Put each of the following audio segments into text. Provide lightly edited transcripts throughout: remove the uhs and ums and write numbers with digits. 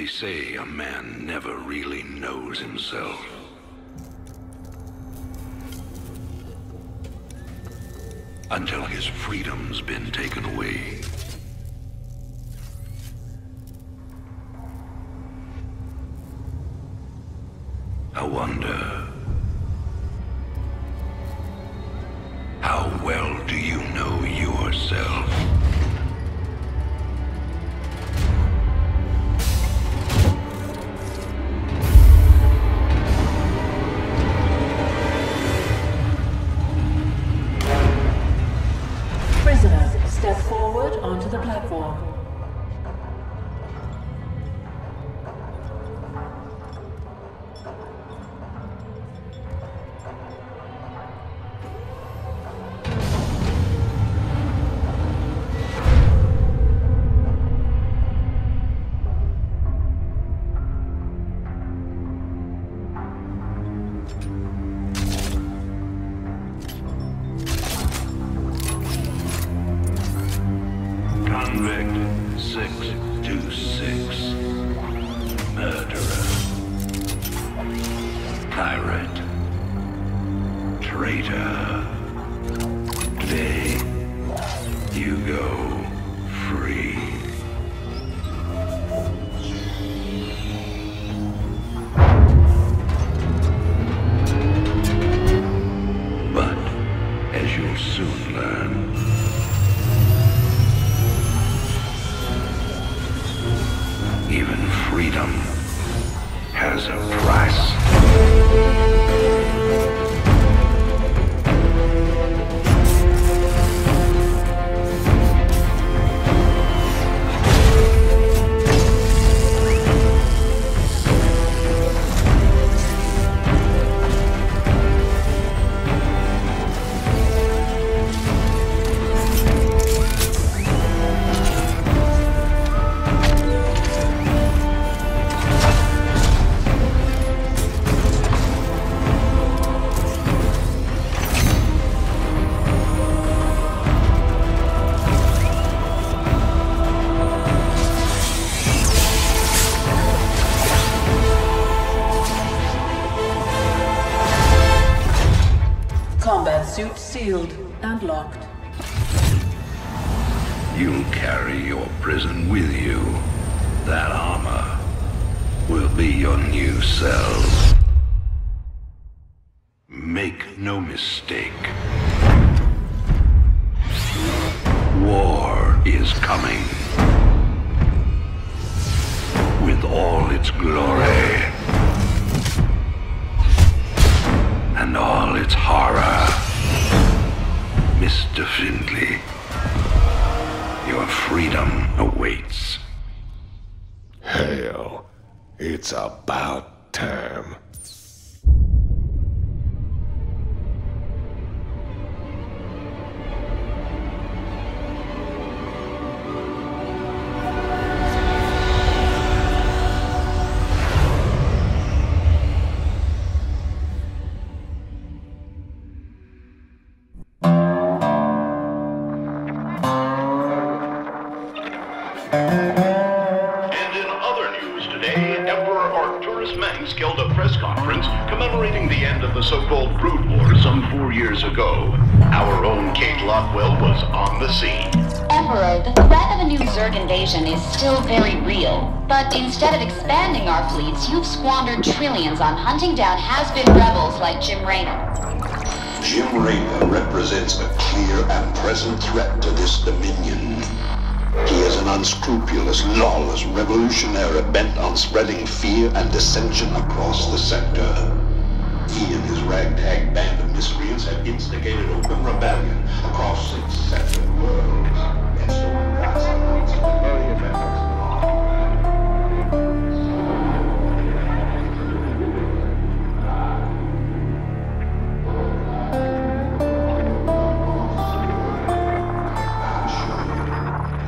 They say a man never really knows himself. Until his freedom's been taken away. I wonder, how well do you know yourself? Prisoners, step forward onto the platform. Convict 626. Murderer. Pirate. Traitor. Today, you go free. But, as you'll soon learn, even freedom has a price. Combat suit sealed and locked. You'll carry your prison with you. That armor will be your new cell. Make no mistake. War is coming. With all its glory. And all its horror. Mr. Findley, your freedom awaits. Hell, it's about time. And in other news today, Emperor Arcturus Mengsk held a press conference commemorating the end of the so-called Brood War some 4 years ago. Our own Kate Lockwell was on the scene. Emperor, the threat of a new Zerg invasion is still very real. But instead of expanding our fleets, you've squandered trillions on hunting down has-been rebels like Jim Raynor. Jim Raynor represents a clear and present threat to this dominion. He is an unscrupulous, lawless revolutionary bent on spreading fear and dissension across the sector. He and his ragtag band of miscreants have instigated open rebellion across 6 separate worlds. And so vast amounts of very efforts.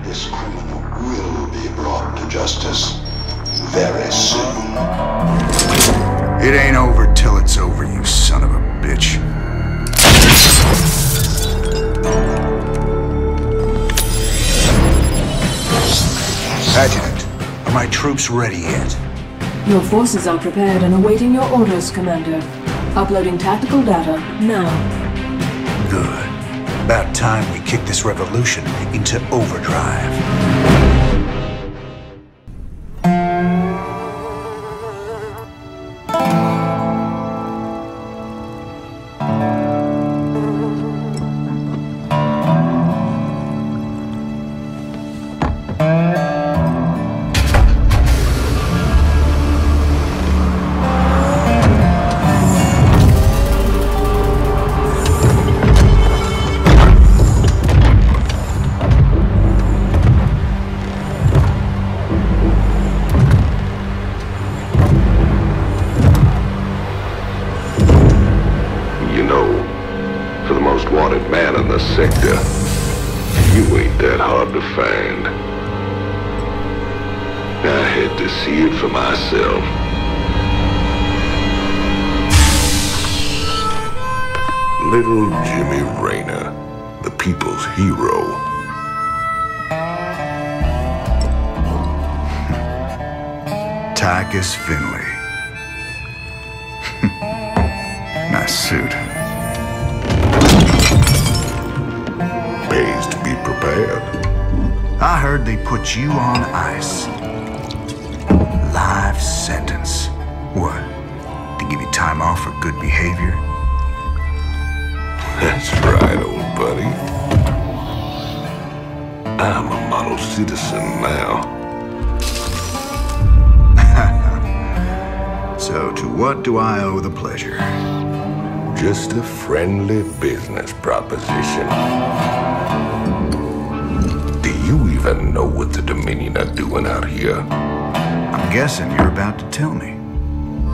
This criminal will be brought to justice very soon. It ain't over till it's over, you son of a bitch. Adjutant, are my troops ready yet? Your forces are prepared and awaiting your orders, Commander. Uploading tactical data now. Good. About time we kick this revolution into overdrive. Sector. You ain't that hard to find. I had to see it for myself. Little Jimmy Rayner, the people's hero. Tychus Finley. Nice suit. Pays to be prepared. I heard they put you on ice. Life sentence. What? To give you time off for good behavior? That's right, old buddy. I'm a model citizen now. So to what do I owe the pleasure? Just a friendly business proposition. Do you even know what the Dominion are doing out here? I'm guessing you're about to tell me.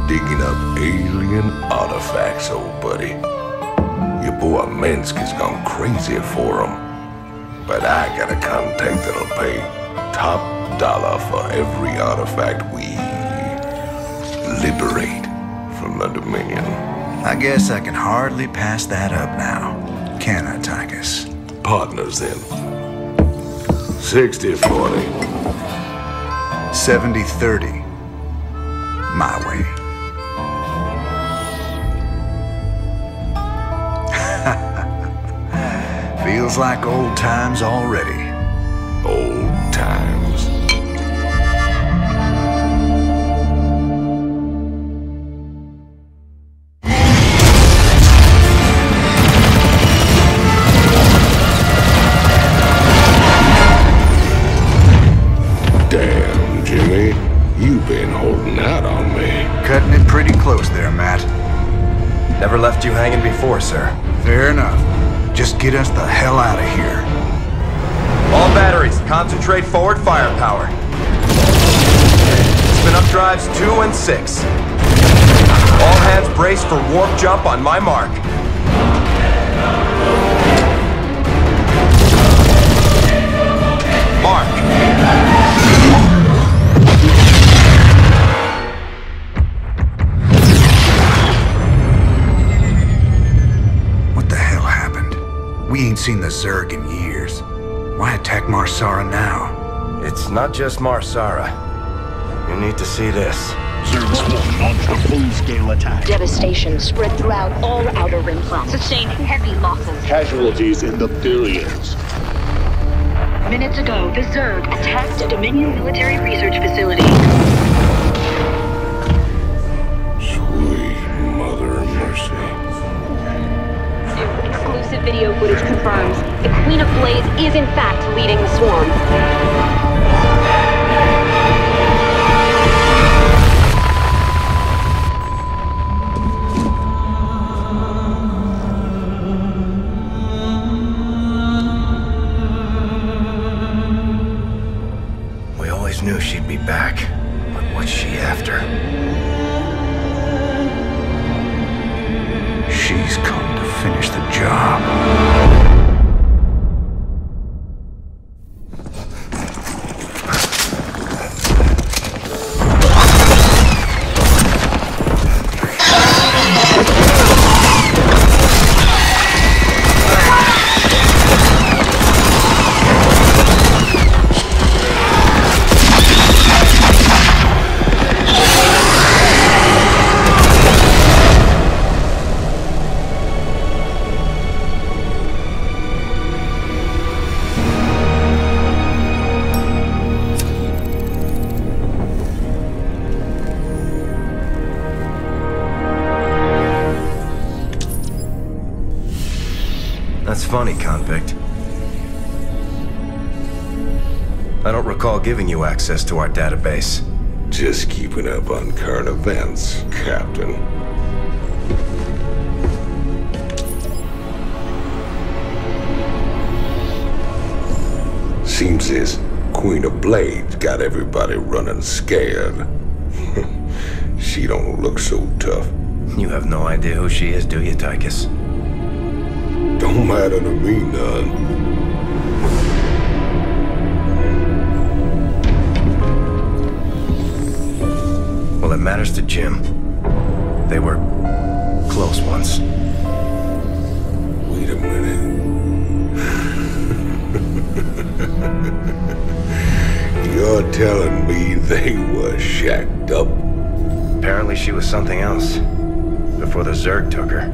Digging up alien artifacts, old buddy. Your boy Minsk has gone crazy for them. But I got a contact that'll pay top dollar for every artifact we liberate from the Dominion. I guess I can hardly pass that up now, can I, Tychus? Partners then. 60-40. 70-30. My way. Feels like old times already. Old times. Damn, Jimmy. You've been holding out on me. Cutting it pretty close there, Matt. Never left you hanging before, sir. Fair enough. Just get us the hell out of here. All batteries, concentrate forward firepower. Spin up drives 2 and 6. All hands brace for warp jump on my mark. Mark. We ain't seen the Zerg in years. Why attack Marsara now? It's not just Marsara. You need to see this. Zerg Swarm launched a full-scale attack. Devastation spread throughout all Outer Rim planets. Sustained heavy losses. Casualties in the billions. Minutes ago, the Zerg attacked a Dominion military research facility. Sweet Mother of Mercy. Exclusive video footage confirms the Queen of Blades is in fact leading the swarm. We always knew she'd be back, but what's she after? She's come to finish the job. That's funny, convict. I don't recall giving you access to our database. Just keeping up on current events, Captain. Seems this Queen of Blades got everybody running scared. She don't look so tough. You have no idea who she is, do you, Tychus? Don't matter to me none. Well, it matters to Jim. They were close once. Wait a minute. You're telling me they were shacked up? Apparently she was something else. Before the Zerg took her.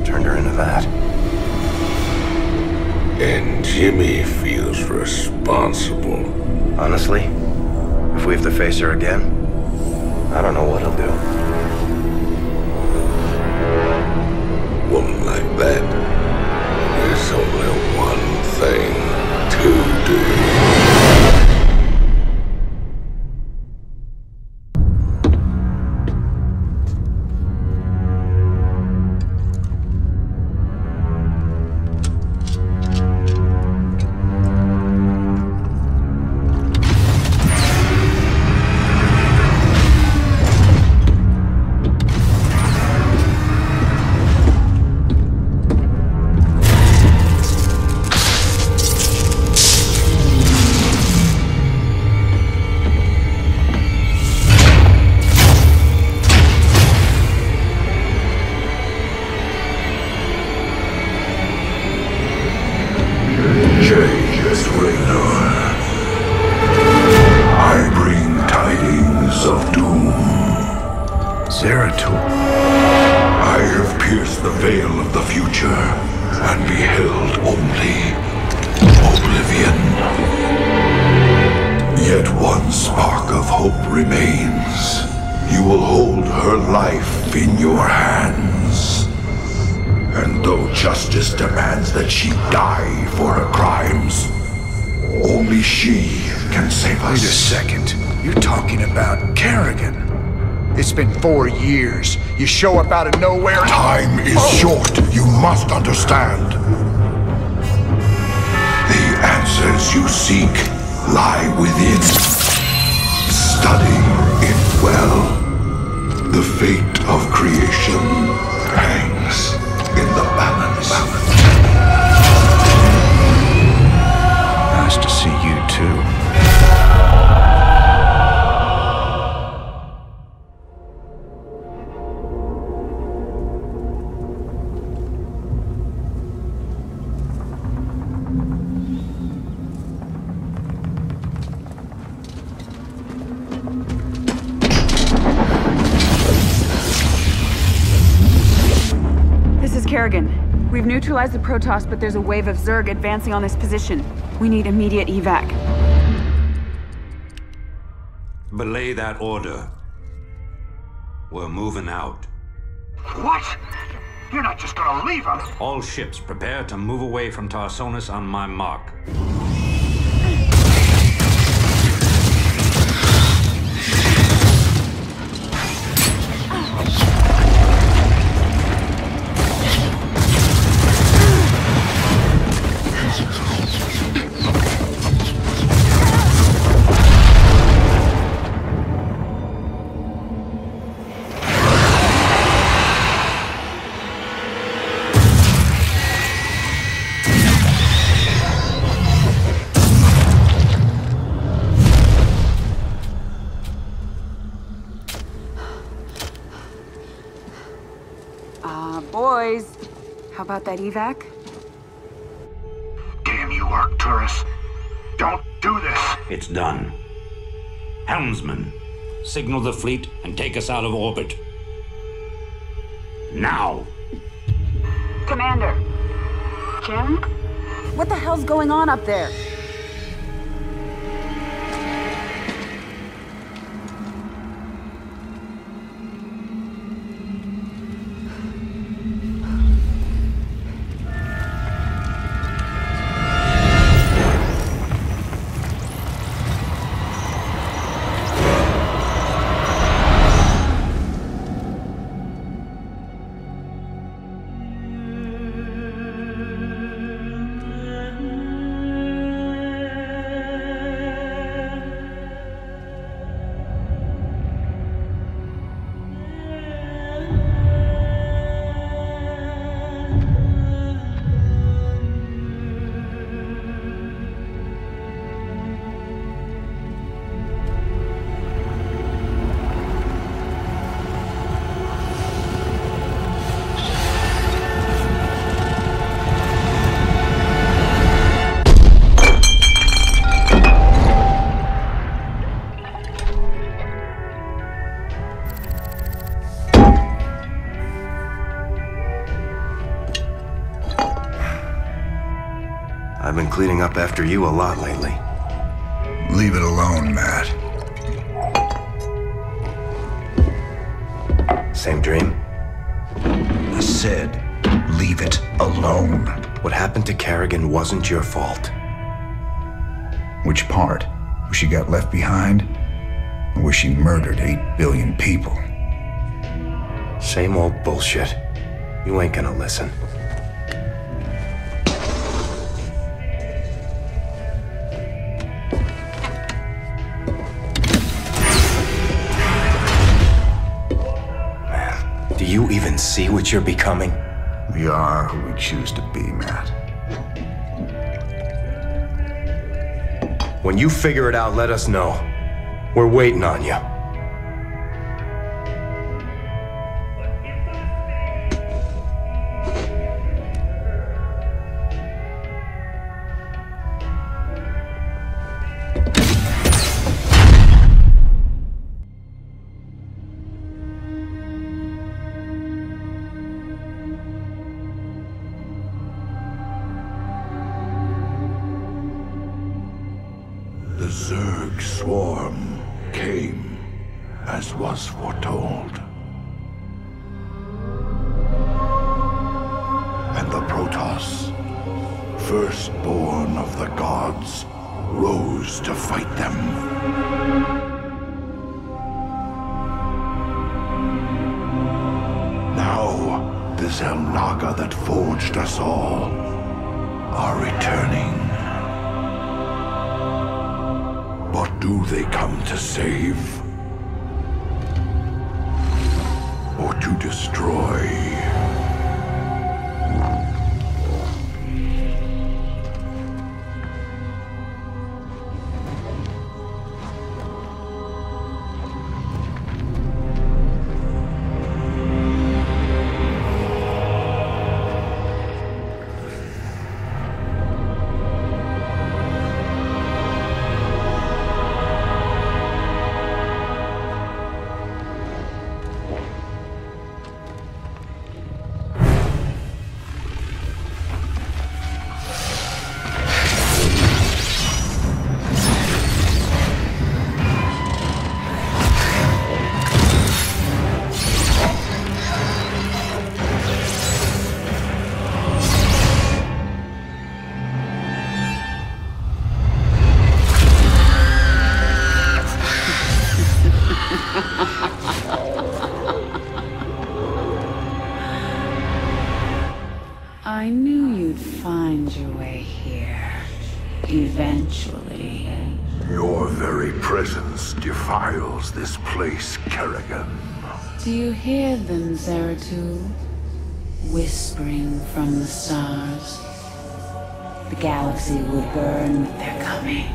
Turned her into that. And Jimmy feels responsible. Honestly, if we have to face her again, I don't know what he'll do. Woman like that, there's only one thing to do. It's been 4 years. You show up out of nowhere. Time is short. You must understand. The answers you seek lie within. Study it well. The fate of creation hangs in the balance. Nice to see you too. We've neutralized the Protoss, but there's a wave of Zerg advancing on this position. We need immediate evac. Belay that order. We're moving out. What? You're not just gonna leave us? All ships prepare to move away from Tarsonis on my mark. Boys, how about that evac? Damn you, Arcturus. Don't do this. It's done. Helmsman, signal the fleet and take us out of orbit. Now! Commander. Jim? What the hell's going on up there? I've been cleaning up after you a lot lately. Leave it alone, Matt. Same dream? I said, leave it alone. What happened to Kerrigan wasn't your fault. Which part? Where she got left behind? Or where she murdered 8 billion people? Same old bullshit. You ain't gonna listen. Man, do you even see what you're becoming? We are who we choose to be, Matt. When you figure it out, let us know. We're waiting on you. The Zerg swarm came as was foretold. And the Protoss, firstborn of the gods, rose to fight them. Now, the Xel'Naga that forged us all are returning. But do they come to save? Or to destroy? I knew you'd find your way here. Eventually. Your very presence defiles this place, Kerrigan. Do you hear them, Zeratul? Whispering from the stars. The galaxy will burn with their coming.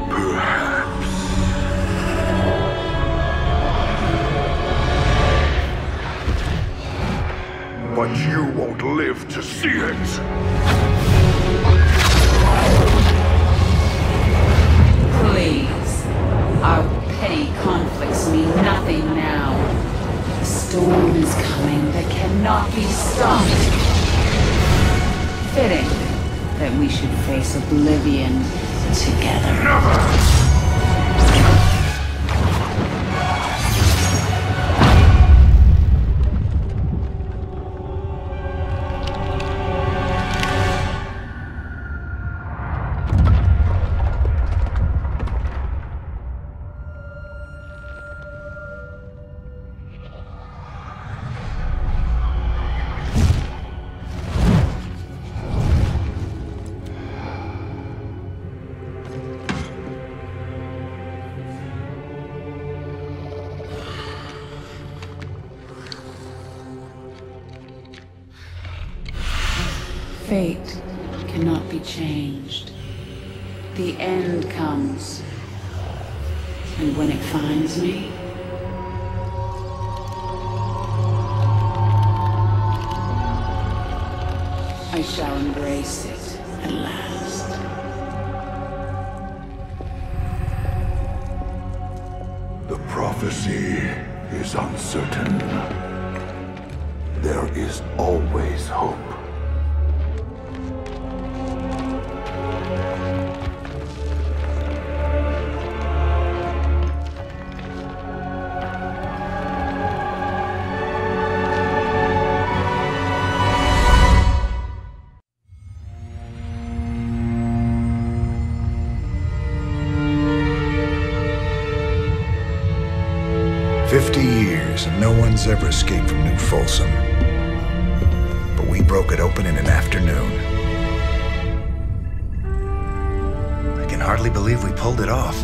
Perhaps. But you won't live to see it! Please. Our petty conflicts mean nothing now. The storm is coming that cannot be stopped. Fitting that we should face oblivion together. Never! Fate cannot be changed. The end comes. And when it finds me, I shall embrace it at last. The prophecy is uncertain. There is always hope. was ever escaped from New Folsom. But we broke it open in an afternoon. I can hardly believe we pulled it off.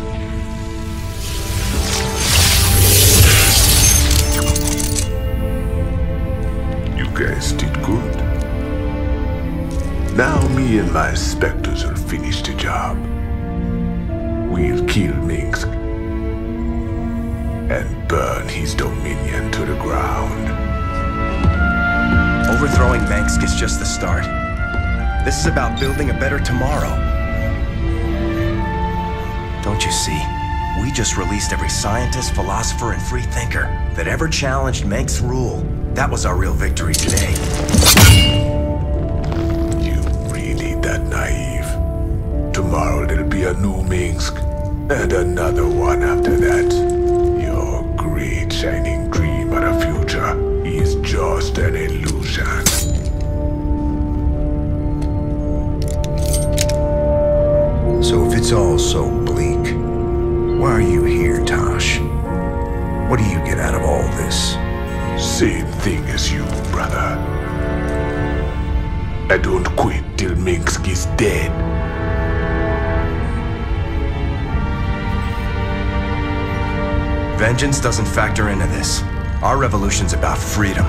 You guys did good. Now me and my specters will finish the job. We'll kill Minsk and burn his dominion to the ground. Overthrowing Minsk is just the start. This is about building a better tomorrow. Don't you see? We just released every scientist, philosopher, and free thinker that ever challenged Minsk's rule. That was our real victory today. You really that naive? Tomorrow there'll be a new Minsk, and another one after that. Your great shining dream of the future is just an illusion. So if it's all so bleak, why are you here, Tosh? What do you get out of all this? Same thing as you, brother. I don't quit till Minsk is dead. Vengeance doesn't factor into this. Our revolution's about freedom.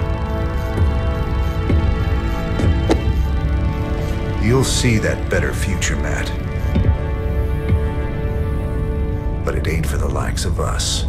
You'll see that better future, Matt. But it ain't for the likes of us.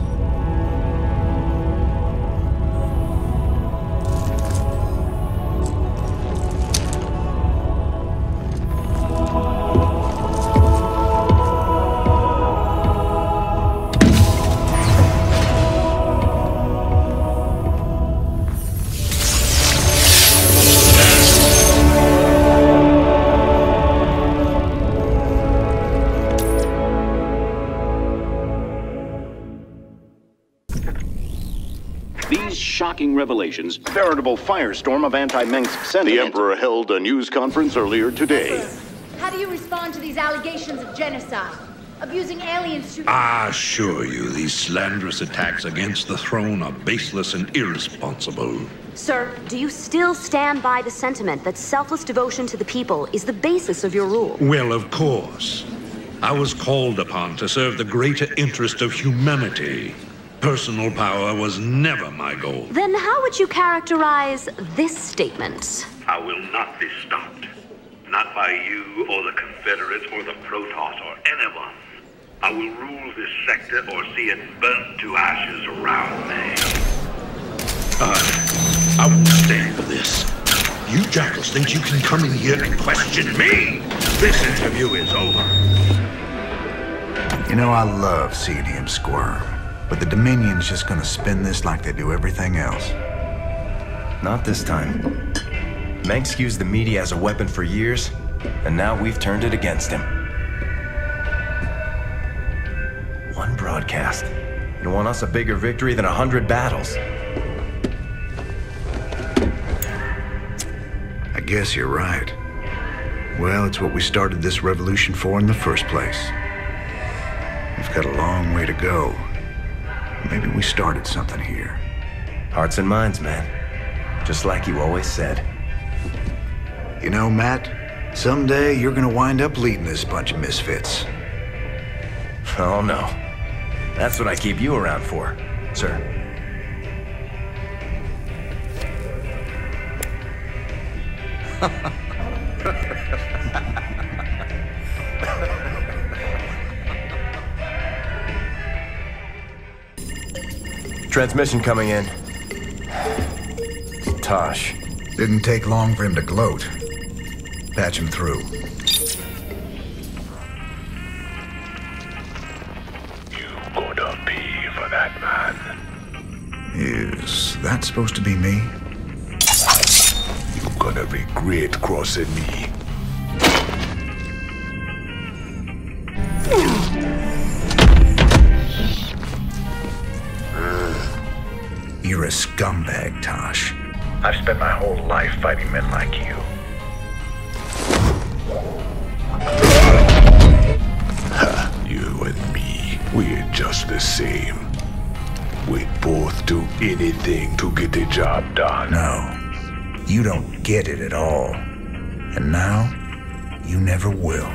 Shocking revelations, veritable firestorm of anti-Minsk sentiment. The Emperor held a news conference earlier today. How do you respond to these allegations of genocide? Abusing aliens to... I assure you, these slanderous attacks against the throne are baseless and irresponsible. Sir, do you still stand by the sentiment that selfless devotion to the people is the basis of your rule? Well, of course. I was called upon to serve the greater interest of humanity. Personal power was never my goal. Then how would you characterize this statement? I will not be stopped. Not by you or the Confederates or the Protoss or anyone. I will rule this sector or see it burnt to ashes around me. I won't stand for this. You jackals think you can come in here and question me? This interview is over. You know, I love seeing him squirm. But the Dominion's just gonna spin this like they do everything else. Not this time. Minsk used the media as a weapon for years, and now we've turned it against him. One broadcast, and won us a bigger victory than 100 battles. I guess you're right. Well, it's what we started this revolution for in the first place. We've got a long way to go. Maybe we started something here. Hearts and minds, man. Just like you always said. You know, Matt, someday you're gonna wind up leading this bunch of misfits. Oh, no. That's what I keep you around for, sir. Transmission coming in. Tosh. Didn't take long for him to gloat. Patch him through. You gonna pay for that, man. Is that supposed to be me? You gonna regret crossing me. You're a scumbag, Tosh. I've spent my whole life fighting men like you. You and me, we're just the same. We both do anything to get the job done. No, you don't get it at all. And now, you never will.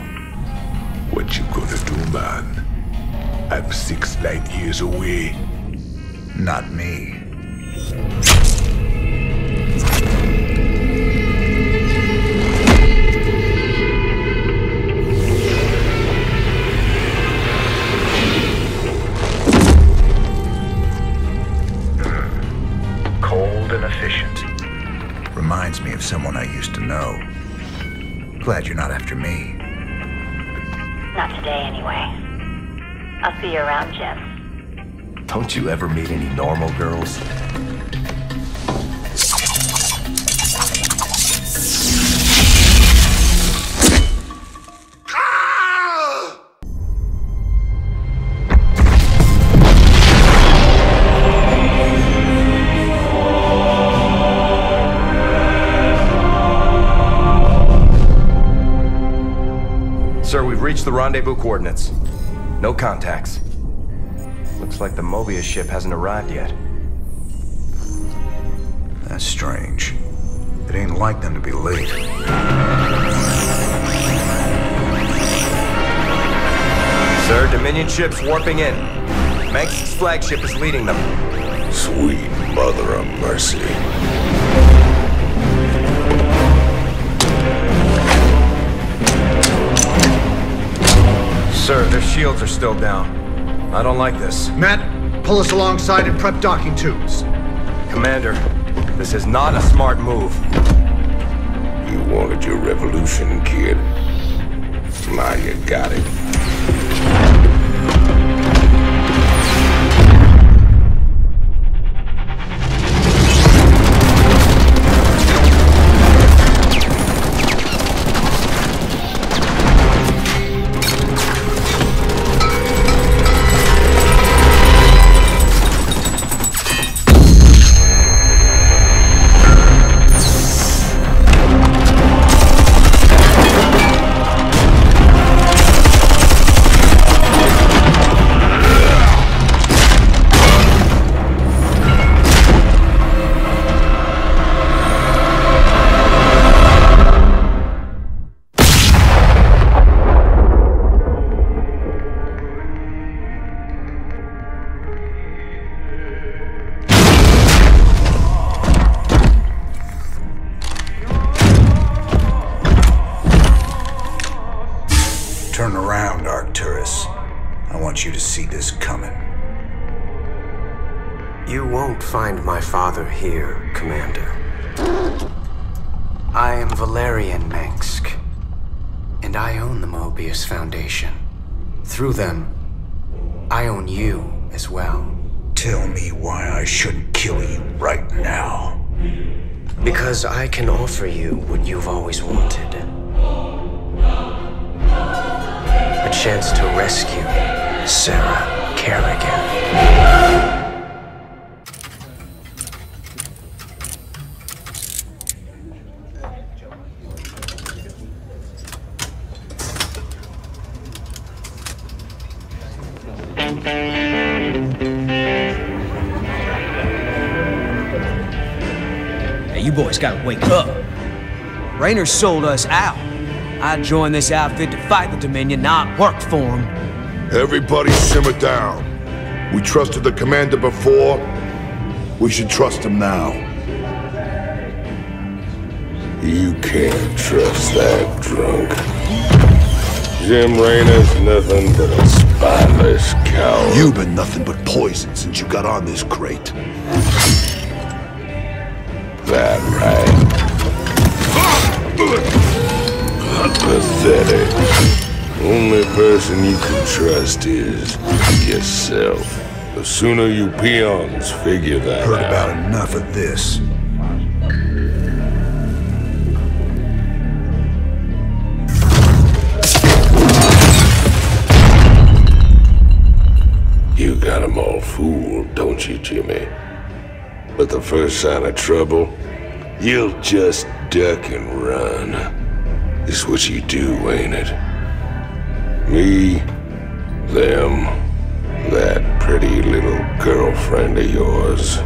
What you gonna do, man? I'm 6 light years away. Not me. Cold and efficient. Reminds me of someone I used to know. Glad you're not after me. Not today, anyway. I'll see you around, Jim. Don't you ever meet any normal girls? Sir, we've reached the rendezvous coordinates. No contacts. Looks like the Mobius ship hasn't arrived yet. That's strange. It ain't like them to be late. Sir, Dominion ship's warping in. Manx's flagship is leading them. Sweet mother of mercy. Sir, their shields are still down. I don't like this. Matt, pull us alongside and prep docking tubes. Commander, this is not a smart move. You wanted your revolution, kid. Now you got it. Turn around, Arcturus. I want you to see this coming. You won't find my father here, Commander. I am Valerian Mansk, and I own the Mobius Foundation. Through them, I own you as well. Tell me why I shouldn't kill you right now. Because I can offer you what you've always wanted. A chance to rescue Sarah Kerrigan. Hey, you boys gotta wake up. Raynor sold us out. I joined this outfit to fight the Dominion, not work for them. Everybody simmer down. We trusted the commander before. We should trust him now. You can't trust that drunk. Jim Raynor's nothing but a spineless coward. You've been nothing but poison since you got on this crate. That right? Pathetic. Only person you can trust is yourself. The sooner you peons figure that Heard out. about enough of this. You got 'em all fooled, don't you, Jimmy? But the first sign of trouble, you'll just duck and run. It's what you do, ain't it? Me, them, That pretty little girlfriend of yours.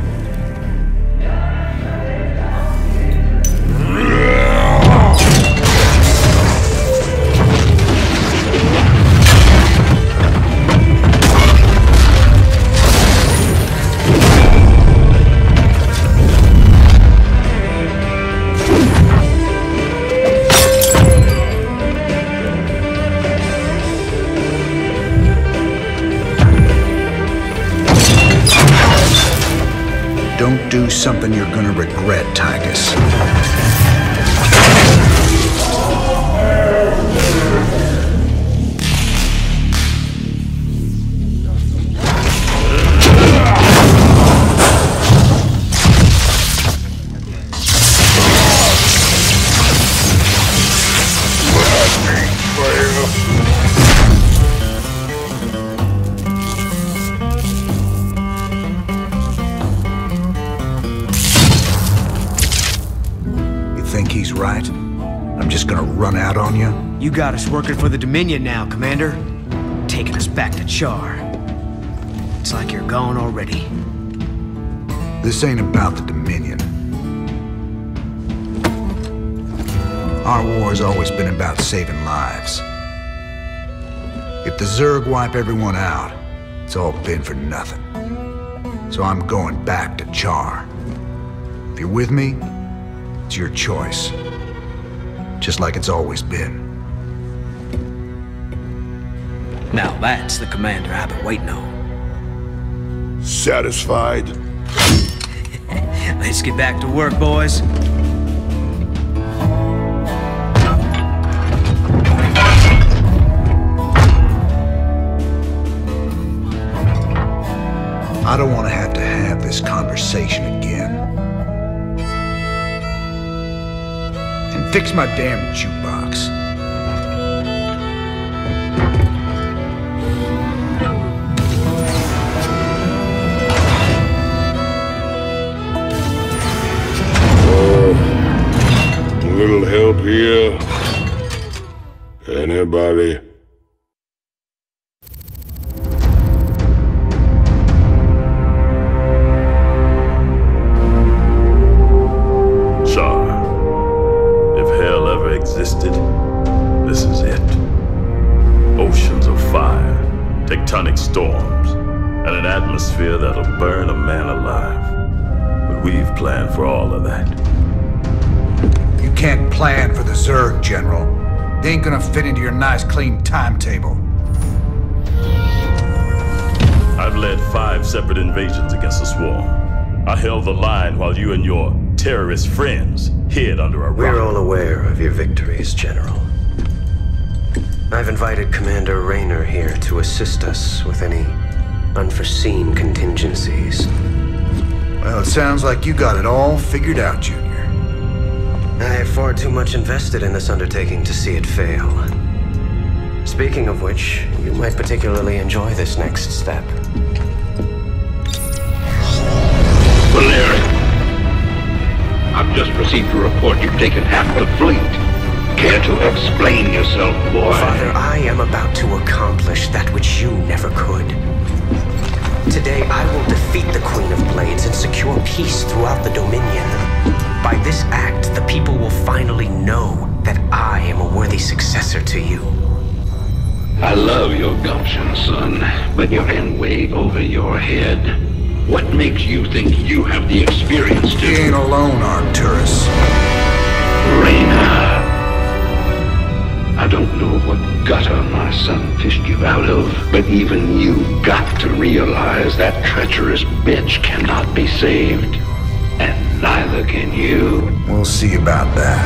Don't do something you're gonna regret, Tychus. Think he's right? I'm just gonna run out on you? You got us working for the Dominion now, Commander. Taking us back to Char. It's like you're gone already. This ain't about the Dominion. Our war's always been about saving lives. If the Zerg wipe everyone out, it's all been for nothing. So I'm going back to Char. If you're with me, it's your choice. Just like it's always been. Now that's the commander I've been waiting on. Satisfied? Let's get back to work, boys. I don't want to have this conversation again. And fix my damn jukebox. A little help here? Anybody? Existed, this is it. Oceans of fire, tectonic storms, and an atmosphere that'll burn a man alive. But we've planned for all of that. You can't plan for the Zerg, General. They ain't gonna fit into your nice, clean timetable. I've led 5 separate invasions against the swarm. I held the line while you and your terrorist friends hid under a rock. We're all aware of your victories, General. I've invited Commander Raynor here to assist us with any unforeseen contingencies. Well, it sounds like you got it all figured out, Junior. I have far too much invested in this undertaking to see it fail. Speaking of which, you might particularly enjoy this next step. Valerian, I've just received a report you've taken half the fleet. Care to explain yourself, boy? Father, I am about to accomplish that which you never could. Today, I will defeat the Queen of Blades and secure peace throughout the Dominion. By this act, the people will finally know that I am a worthy successor to you. I love your gumption, son, but you're in way over your head. What makes you think you have the experience to... You ain't alone, Arcturus. Raynor. I don't know what gutter my son fished you out of, but even you got to realize that treacherous bitch cannot be saved. And neither can you. We'll see about that.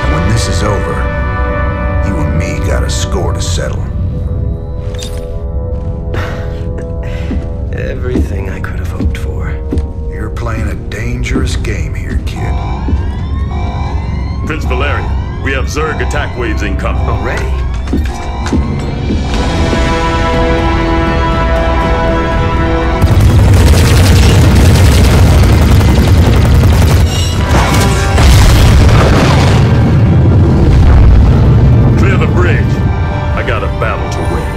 And when this is over, you and me got a score to settle. Everything I could have hoped for. You're playing a dangerous game here, kid. Prince Valerian, we have Zerg attack waves incoming. Already? Clear the bridge. I got a battle to win.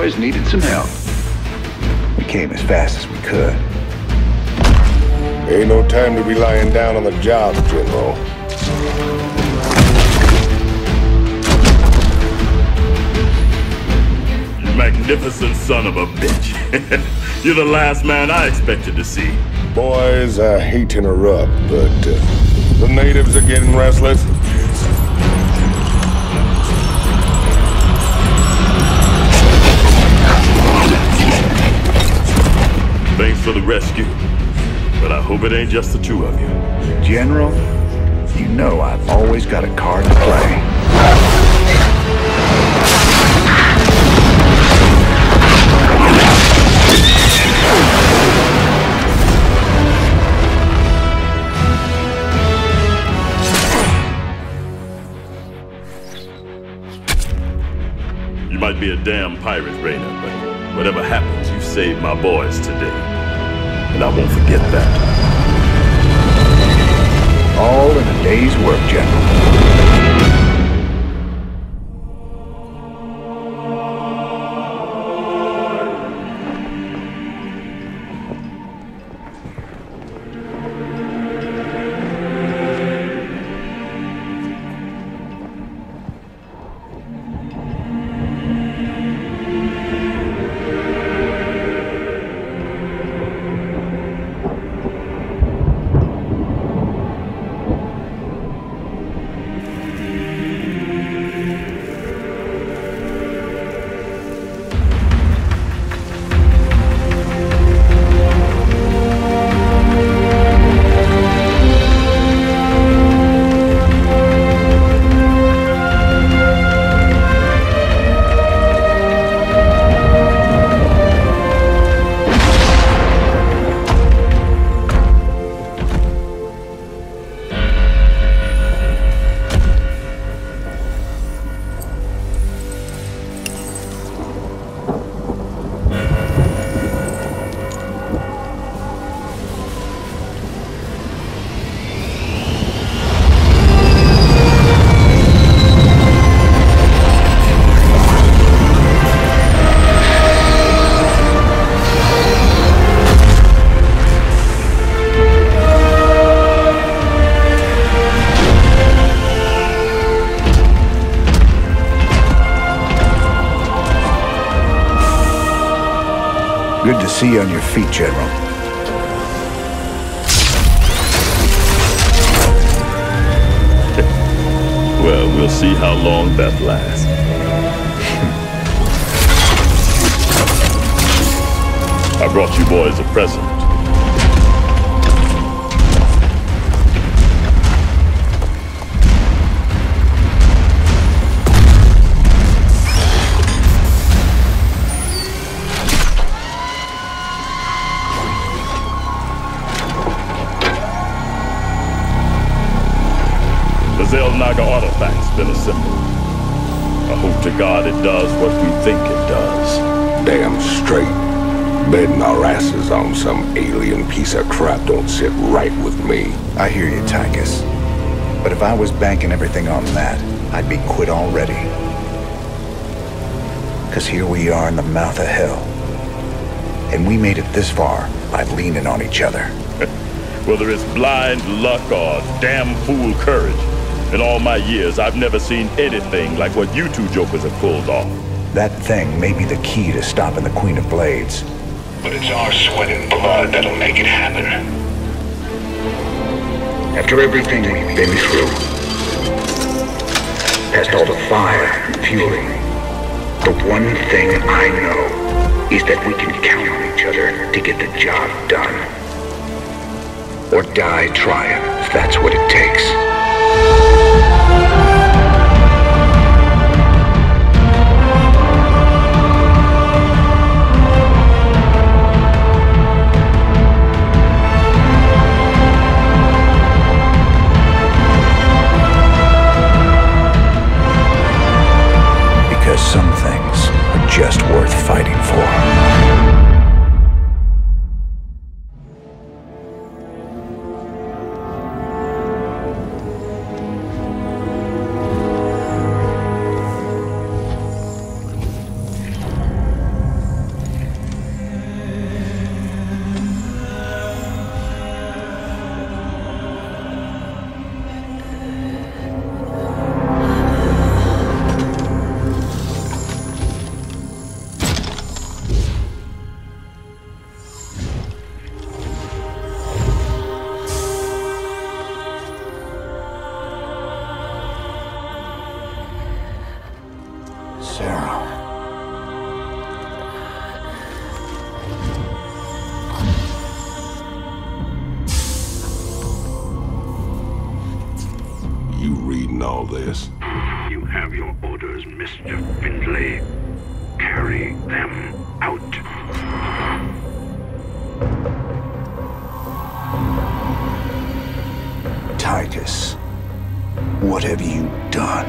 boys needed some help. We came as fast as we could. Ain't no time to be lying down on the job, General. You magnificent son of a bitch. You're the last man I expected to see. Boys, I hate to interrupt, but the natives are getting restless. Thanks for the rescue, but I hope it ain't just the two of you. General, you know I've always got a card to play. You might be a damn pirate, Raynor, but whatever happens, you saved my boys today. And I won't forget that. All in a day's work, General. Good to see you on your feet, General. Well, we'll see how long that lasts. I brought you boys a present. Naga artifact's been assembled. I hope to God it does what we think it does. Damn straight. Betting our asses on some alien piece of crap don't sit right with me. I hear you, Tychus. But if I was banking everything on that, I'd be quit already. 'Cause here we are in the mouth of hell. And we made it this far by leaning on each other. Whether it's blind luck or damn fool courage, in all my years, I've never seen anything like what you two jokers have pulled off. That thing may be the key to stopping the Queen of Blades. But it's our sweat and blood that'll make it happen. After everything we've been through, past all the fire and fury, the one thing I know is that we can count on each other to get the job done. Or die trying, if that's what it takes. Because some things are just worth fighting for. Sarah. You reading all this? You have your orders, Mr. Findlay. Carry them out. Titus, what have you done?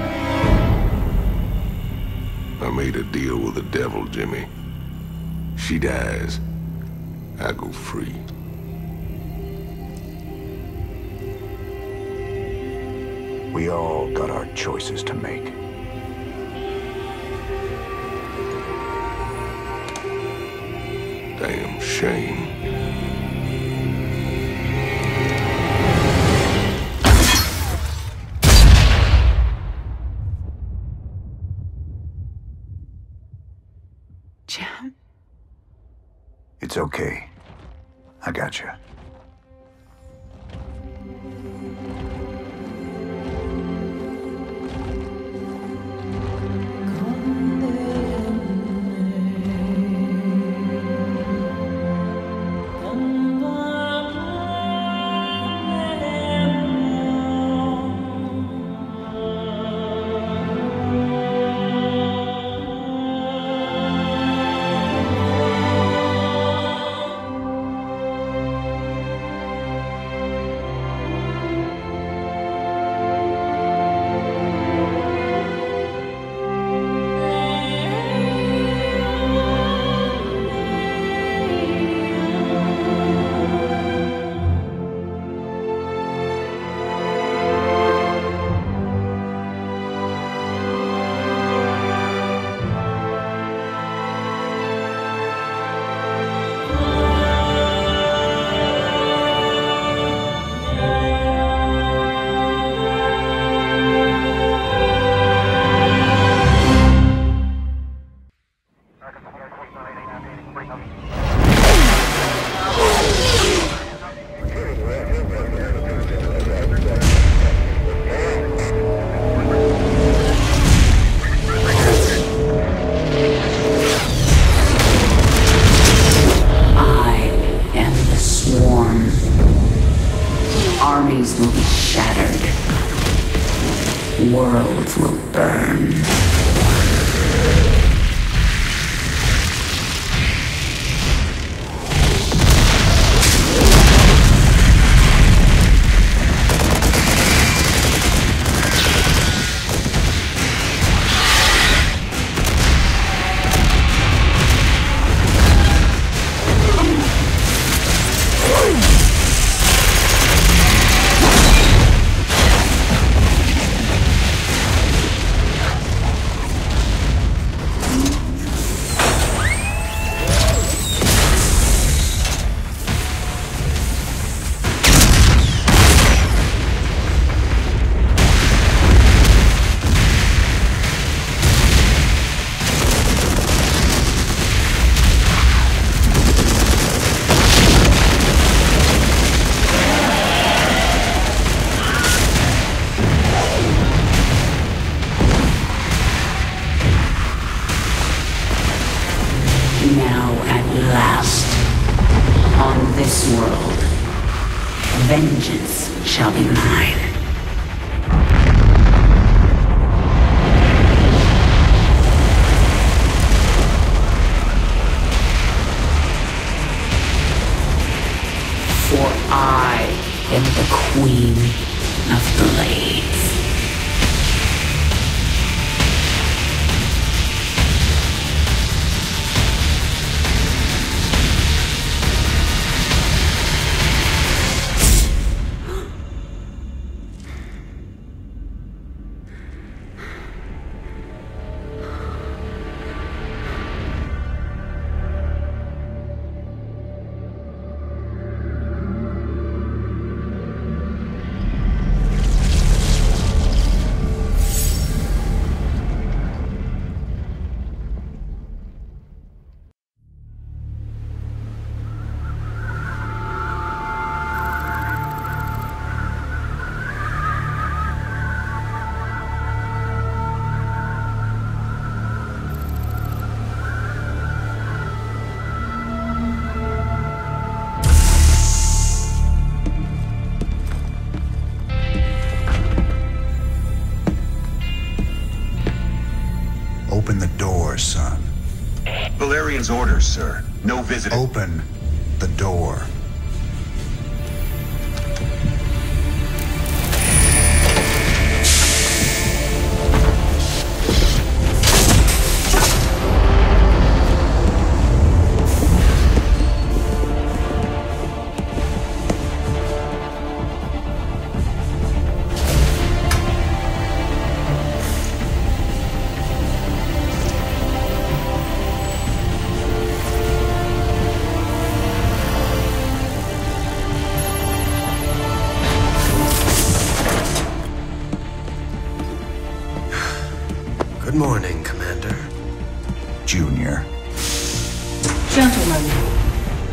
I made a deal with the devil, Jimmy. She dies, I go free. We all got our choices to make. Damn shame. Jim? It's okay. I got you. Armies will be shattered. Worlds will burn. Now at last, on this world, vengeance shall be mine. For I am the Queen of Blades. yours, son. Valerian's orders, sir. No visitor. Open the door. Good morning, Commander. Junior. Gentlemen,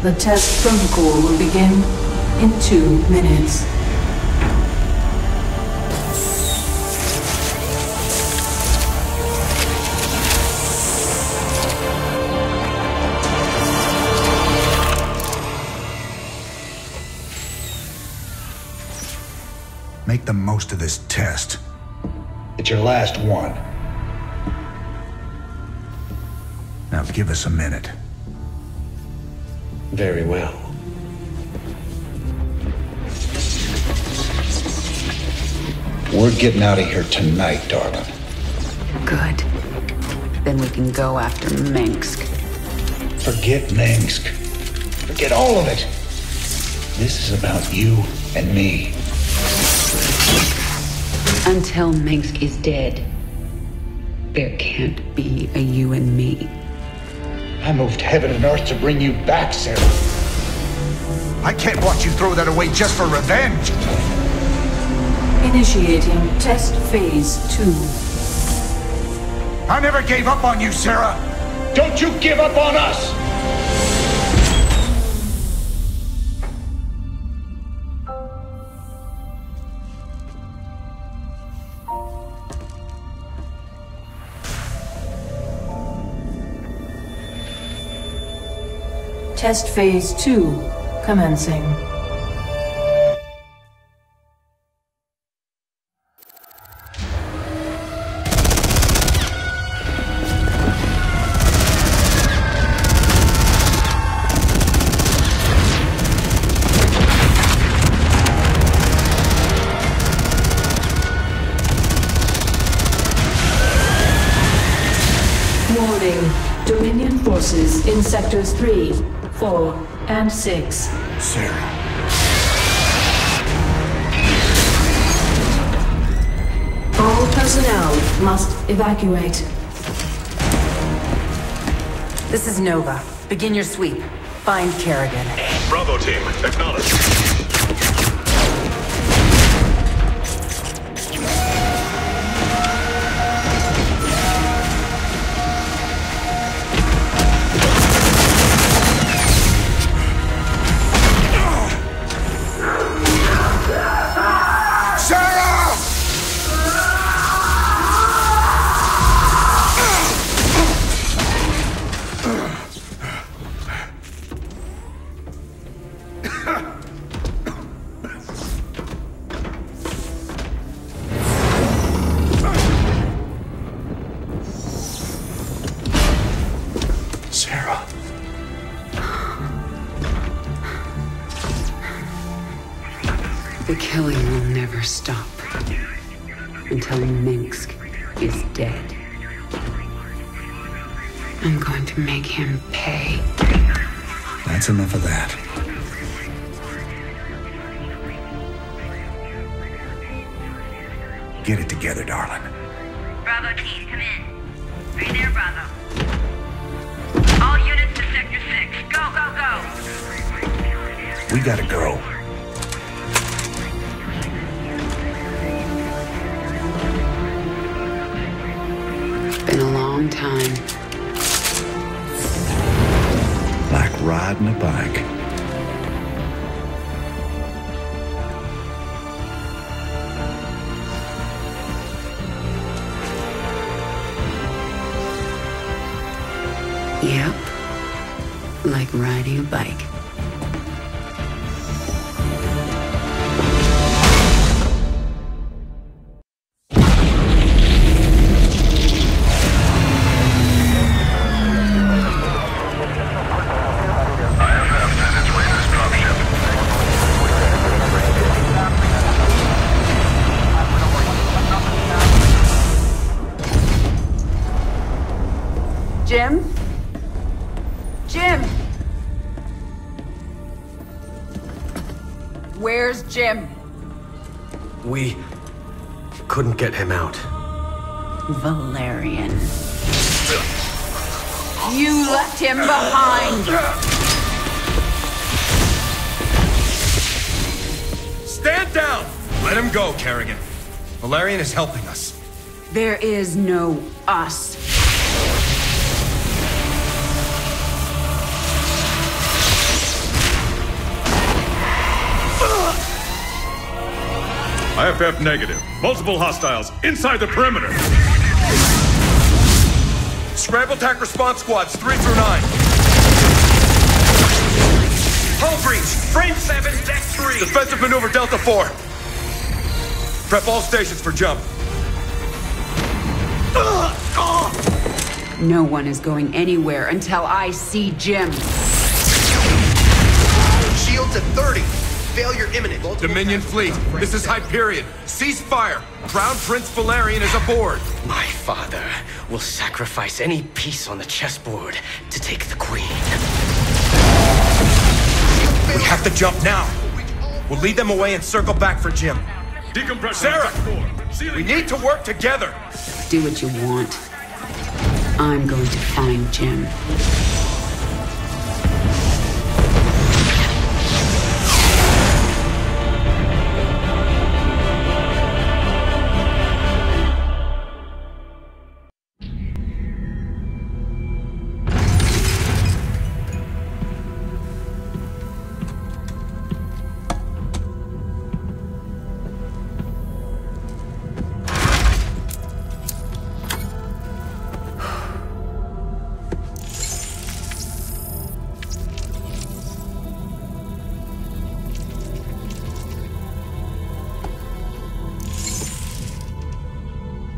the test protocol will begin in 2 minutes. Make the most of this test. It's your last one. Now give us a minute. Very well. We're getting out of here tonight, darling. Good. Then we can go after Minsk. Forget Minsk. Forget all of it. This is about you and me. Until Minsk is dead, there can't be a you and me. I moved heaven and earth to bring you back, Sarah. I can't watch you throw that away just for revenge. Initiating test phase 2. I never gave up on you, Sarah. Don't you give up on us! Test phase 2 commencing. Warning, Dominion forces in sectors 3, 4, and 6. Sarah. All personnel must evacuate. This is Nova. Begin your sweep. Find Kerrigan. Bravo team, acknowledge. Sarah. The killing will never stop until Minsk is dead. I'm going to make him pay. That's enough of that. Get it together, darling. Bravo team, come in. Are you there, Bravo? All units to Sector 6. Go, go, go! We gotta go. Been a long time. Like riding a bike. Yep. Like riding a bike. Jim? Jim! Where's Jim? We couldn't get him out. Valerian. You left him behind! Stand down! Let him go, Kerrigan. Valerian is helping us. There is no us. IFF negative. Multiple hostiles inside the perimeter. Scramble attack response squads 3 through 9. Hull breach. Frame 7, deck 3. Defensive maneuver Delta 4. Prep all stations for jump. No one is going anywhere until I see Jim. Shields at 30. Failure imminent. Dominion fleet, this is Hyperion. Cease fire. Crown Prince Valerian is aboard. My father will sacrifice any piece on the chessboard to take the queen. We have to jump now. We'll lead them away and circle back for Jim. Decompression. Sarah, we need to work together. Do what you want. I'm going to find Jim.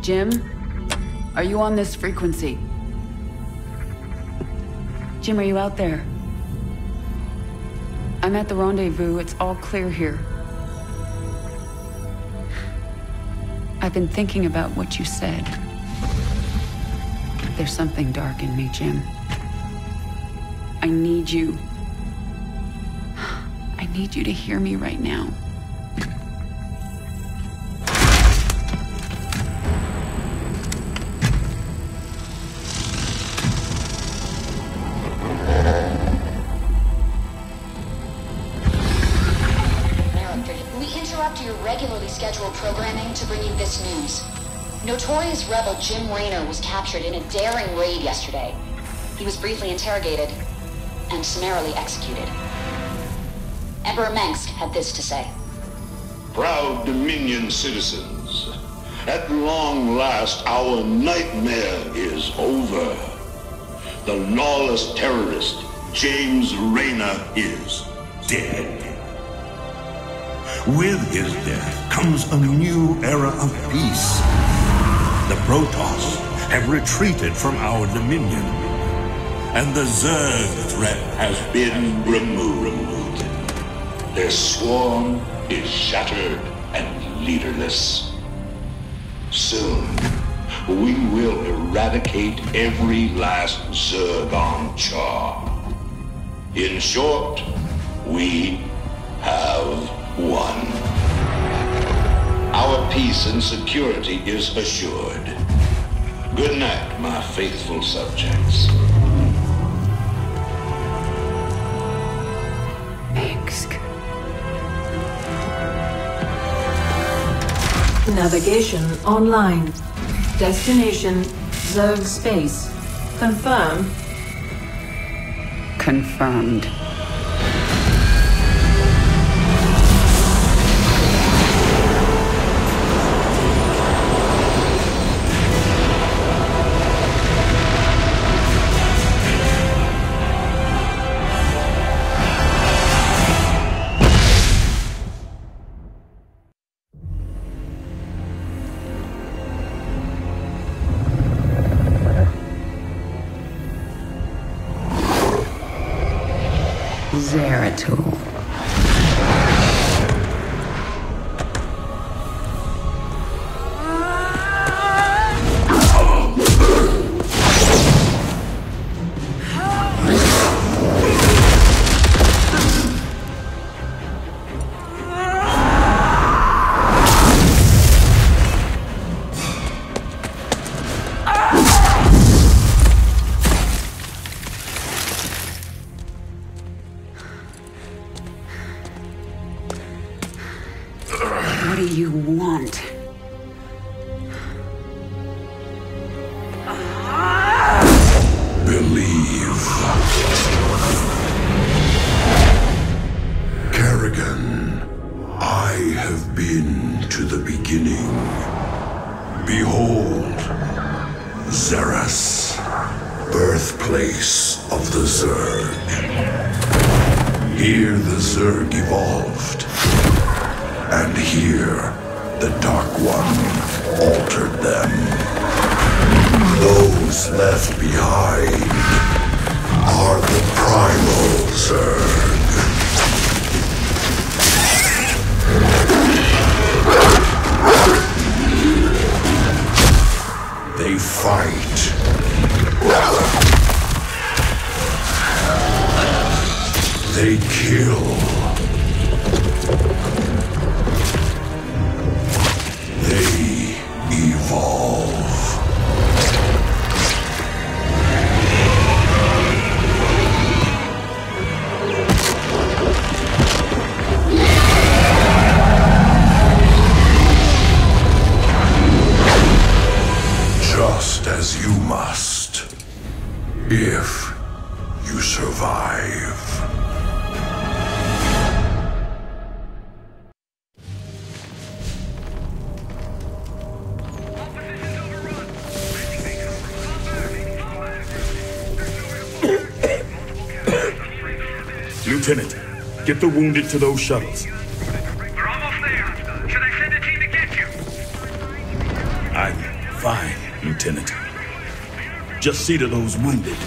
Jim, are you on this frequency? Jim, are you out there? I'm at the rendezvous. It's all clear here. I've been thinking about what you said. There's something dark in me, Jim. I need you. I need you to hear me right now. Programming to bring you this news. Notorious rebel Jim Raynor was captured in a daring raid yesterday. He was briefly interrogated and summarily executed. Emperor Mengsk had this to say. Proud Dominion citizens, at long last our nightmare is over. The lawless terrorist James Raynor is dead. With his death comes a new era of peace. The Protoss have retreated from our dominion, and the Zerg threat has been removed. Their swarm is shattered and leaderless. Soon, we will eradicate every last Zerg on Char. In short, we have won. Our peace and security is assured. Good night, my faithful subjects. Mengsk. Navigation online. Destination Zerg space. Confirm. Confirmed. Zeratul. Behold, Xeris, birthplace of the Zerg. Here the Zerg evolved, and here the Dark One altered them. Those left behind are the Primal Zerg. They fight. They kill. They evolve. Just as you must, if you survive. Lieutenant, get the wounded to those shuttles. We're almost there. Should I send a team to get you? I'm fine, Lieutenant. Just see to those wounded.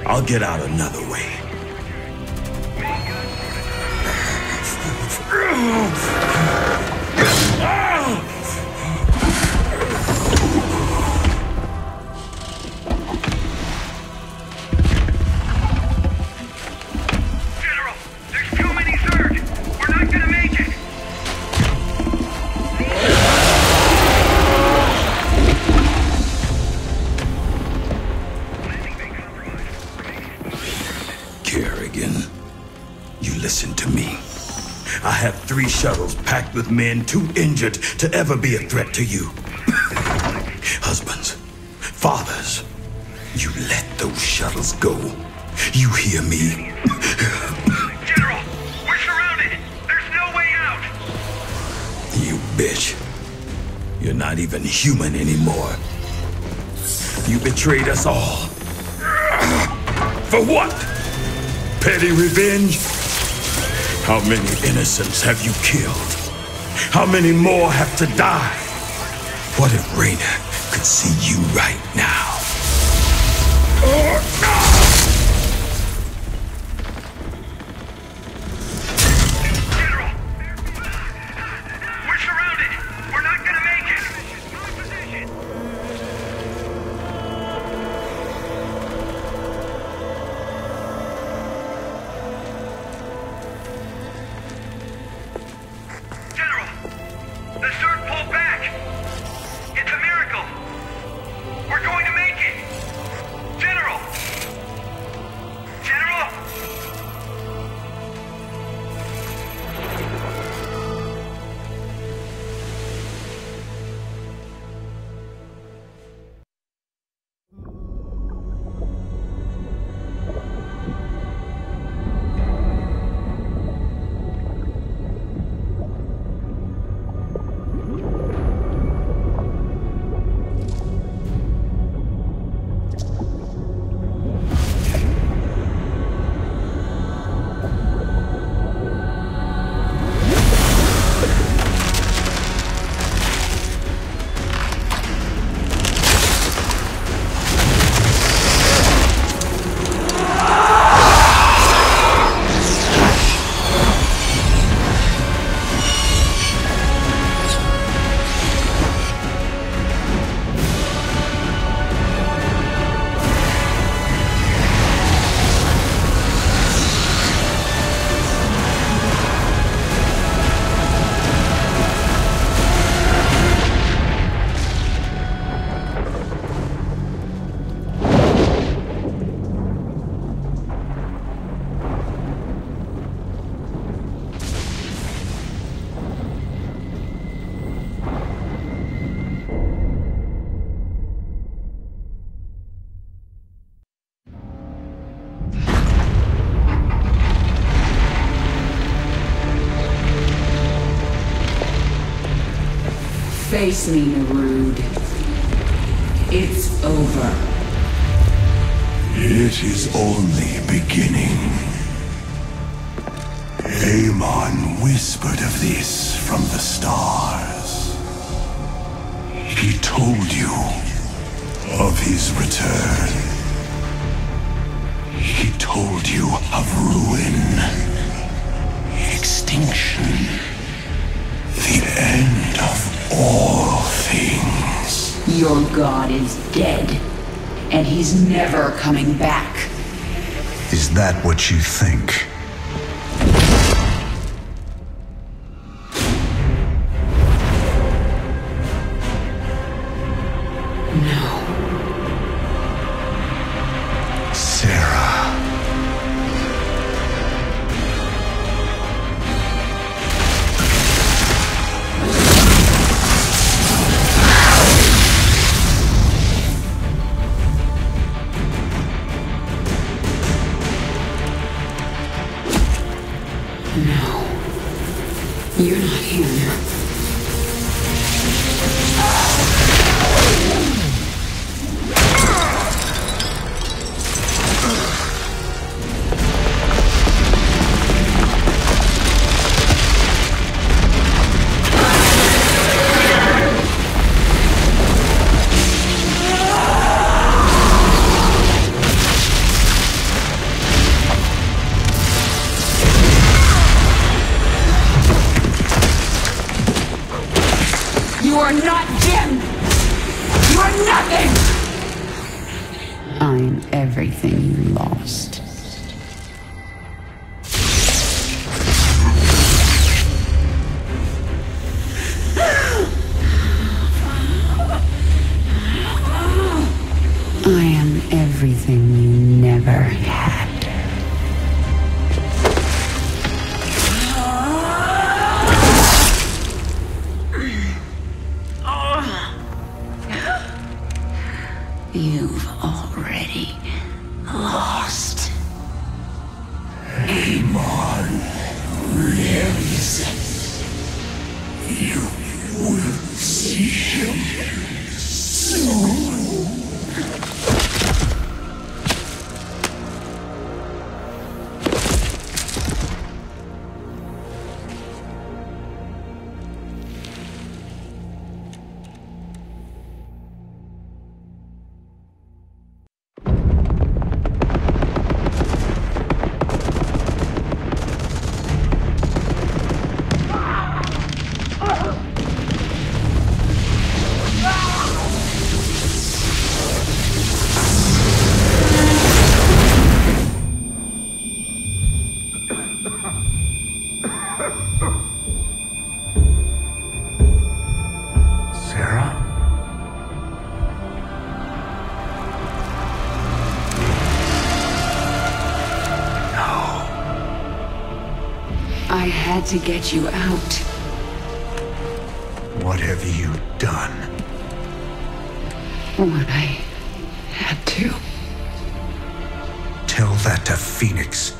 I'll get out another way. General, there's too many Zerg. We're not gonna make it. Kerrigan, you listen to me. I have 3 shuttles packed with men too injured to ever be a threat to you. Husbands, fathers, you let those shuttles go. You hear me? General, we're surrounded. There's no way out. You bitch. You're not even human anymore. You betrayed us all. For what? Petty revenge? How many innocents have you killed? How many more have to die? What if Raynor could see you right now? General, we're surrounded. We're not gonna make it. General, the Zerg pulled back. It's a miracle. We're going to make it. General, Face me, Narude. It's over. It is only beginning. Amon whispered of this from the stars. He told you of his return. He told you of ruin, extinction, the end of all things. Your god is dead, and he's never coming back. Is that what you think? You're not him. You are not Jim! You are nothing! I'm everything you lost. I am everything you never had. You've already lost. Amon lives. You will see him soon. I had to get you out. What have you done? What I had to. Tell that to Phoenix.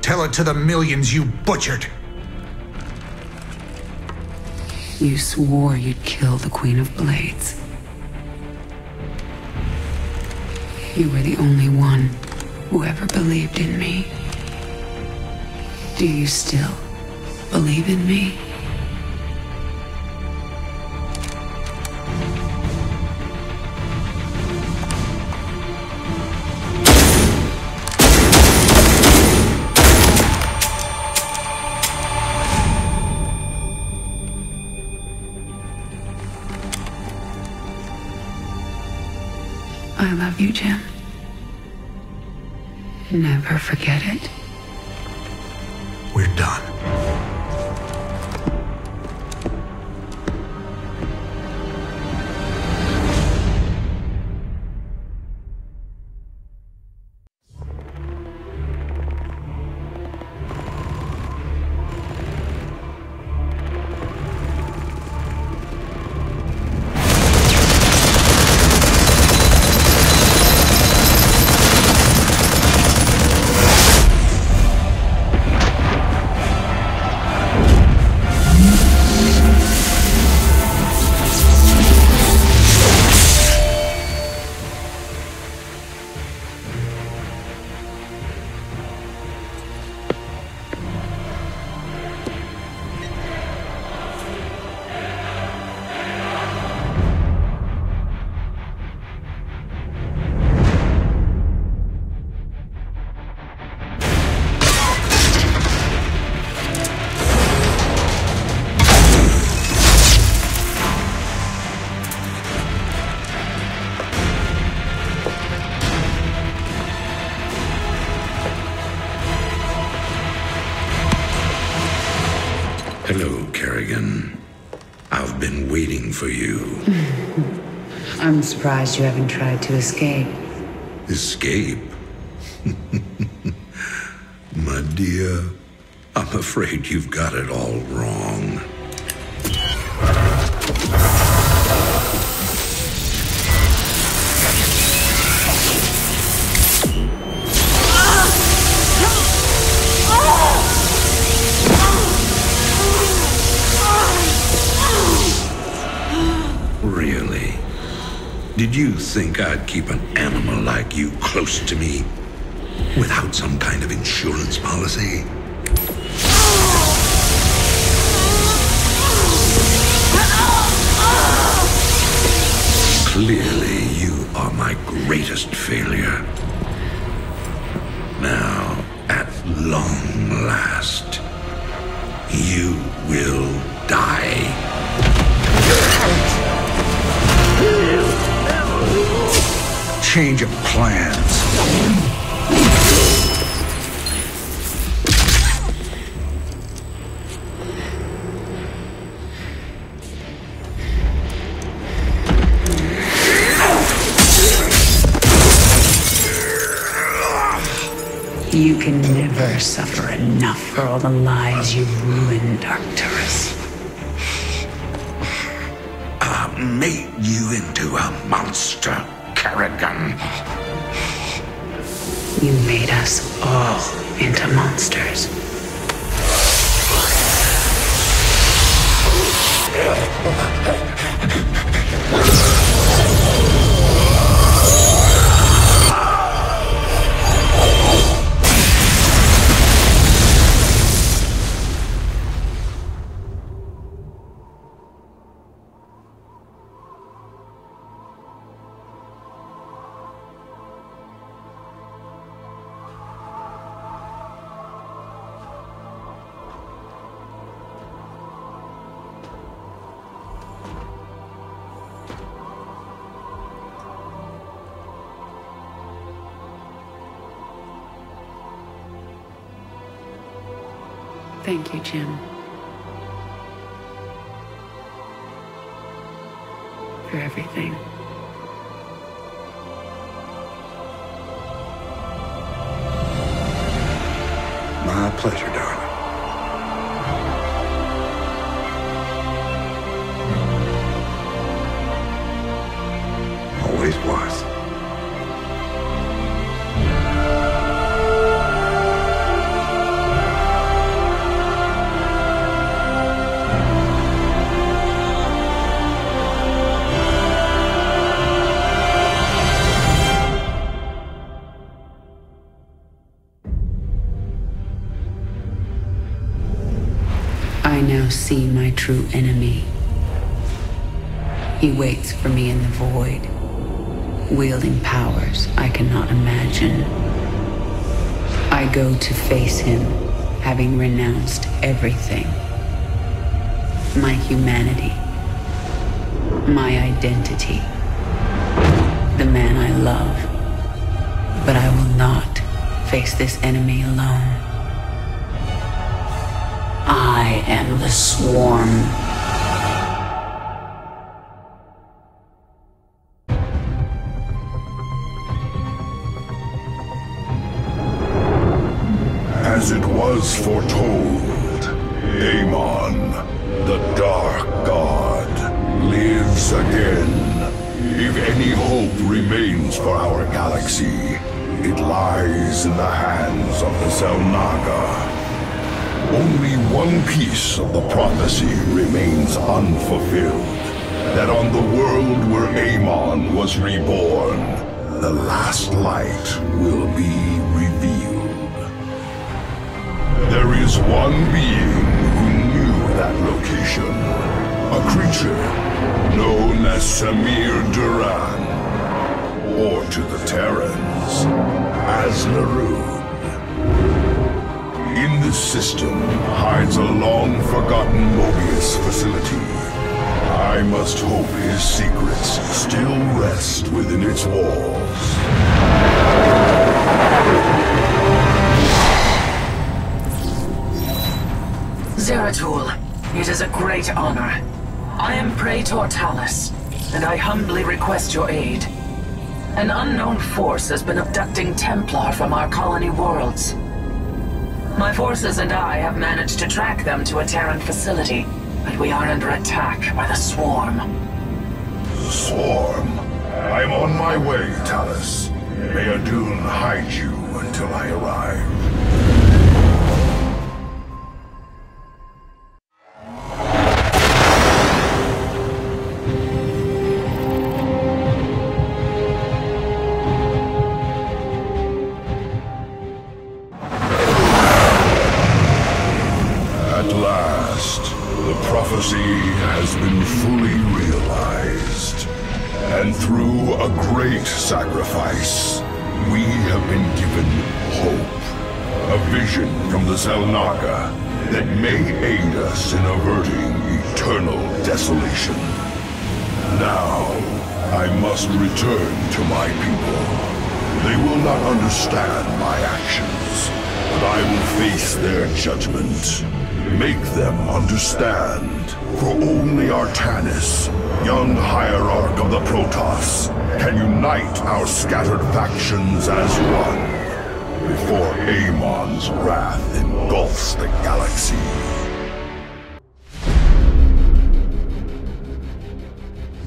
Tell it to the millions you butchered. You swore you'd kill the Queen of Blades. You were the only one who ever believed in me. Do you still believe in me? I love you, Jim. Never forget it. We're done. been waiting for you. I'm surprised you haven't tried to escape. Escape? My dear, I'm afraid you've got it all wrong. Really? Did you think I'd keep an animal like you close to me without some kind of insurance policy? Clearly, you are my greatest failure. Now, at long last, you will die. Change of plans. You can never suffer enough for all the lives you've ruined, Arcturus. I made you into a monster, Kerrigan. You made us all into monsters. Thank you, Jim. For everything. My pleasure, darling. Always was. I now see my true enemy. He waits for me in the void, wielding powers I cannot imagine. I go to face him, having renounced everything. My humanity, my identity, the man I love. But I will not face this enemy alone. I am the Swarm. As it was foretold, Amon, the Dark God, lives again. If any hope remains for our galaxy, it lies in the hands of the Zelnaga. Only one piece of the prophecy remains unfulfilled. That on the world where Amon was reborn, the last light will be revealed. There is one being who knew that location. A creature known as Samir Duran, or to the Terrans, as Larun. In this system hides a long-forgotten Mobius facility. I must hope his secrets still rest within its walls. Zeratul, it is a great honor. I am Praetor Talus, and I humbly request your aid. An unknown force has been abducting Templar from our colony worlds. My forces and I have managed to track them to a Terran facility, but we are under attack by the Swarm. Swarm? I'm on my way, Talus. May Adun hide you until I arrive. At last, the prophecy has been fully realized. And through a great sacrifice, we have been given hope. A vision from the Zelnaga that may aid us in averting eternal desolation. Now, I must return to my people. They will not understand my actions, but I will face their judgment. Make them understand. For only Artanis, young hierarch of the Protoss, can unite our scattered factions as one, before Amon's wrath engulfs the galaxy.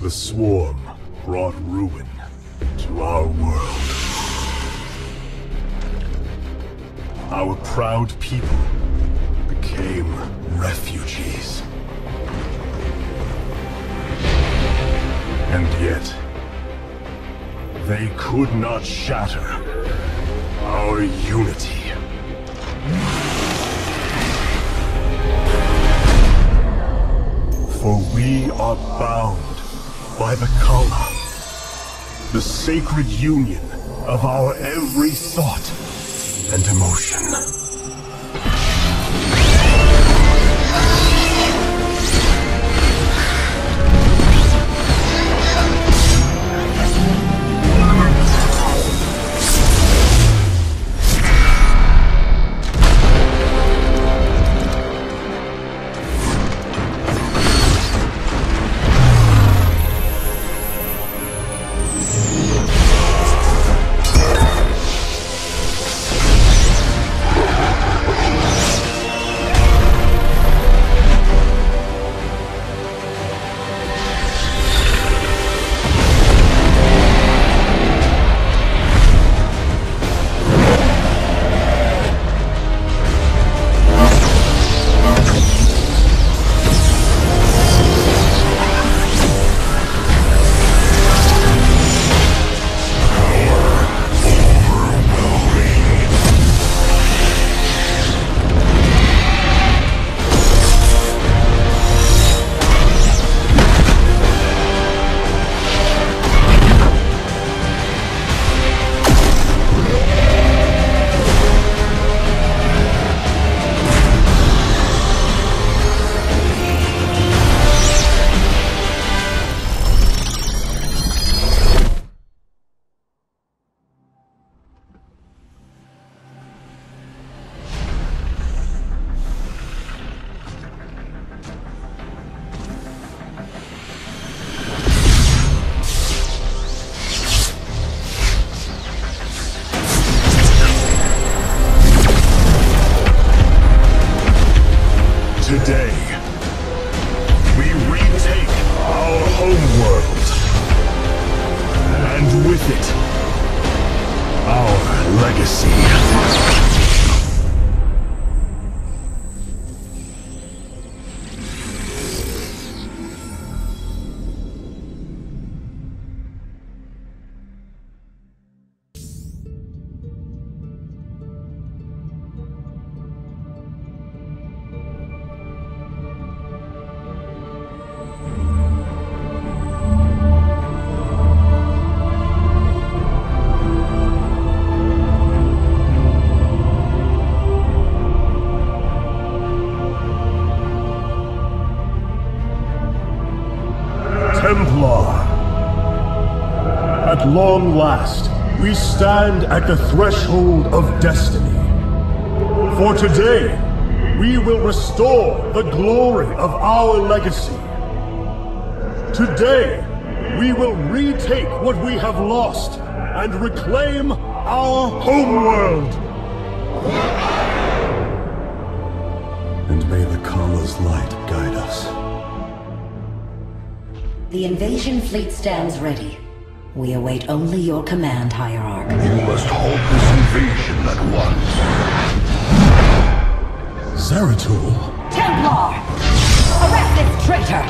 The Swarm brought ruin to our world. Our proud people became refugees. And yet, they could not shatter our unity. For we are bound by the Kala, the sacred union of our every thought and emotion. Today, we retake our homeworld, and with it, our legacy. Templar. At long last, we stand at the threshold of destiny. For today, we will restore the glory of our legacy. Today, we will retake what we have lost and reclaim our homeworld. And may the Kala's light guide us. The invasion fleet stands ready. We await only your command, Hierarch. You must halt this invasion at once. Zeratul? Templar! Arrest this traitor!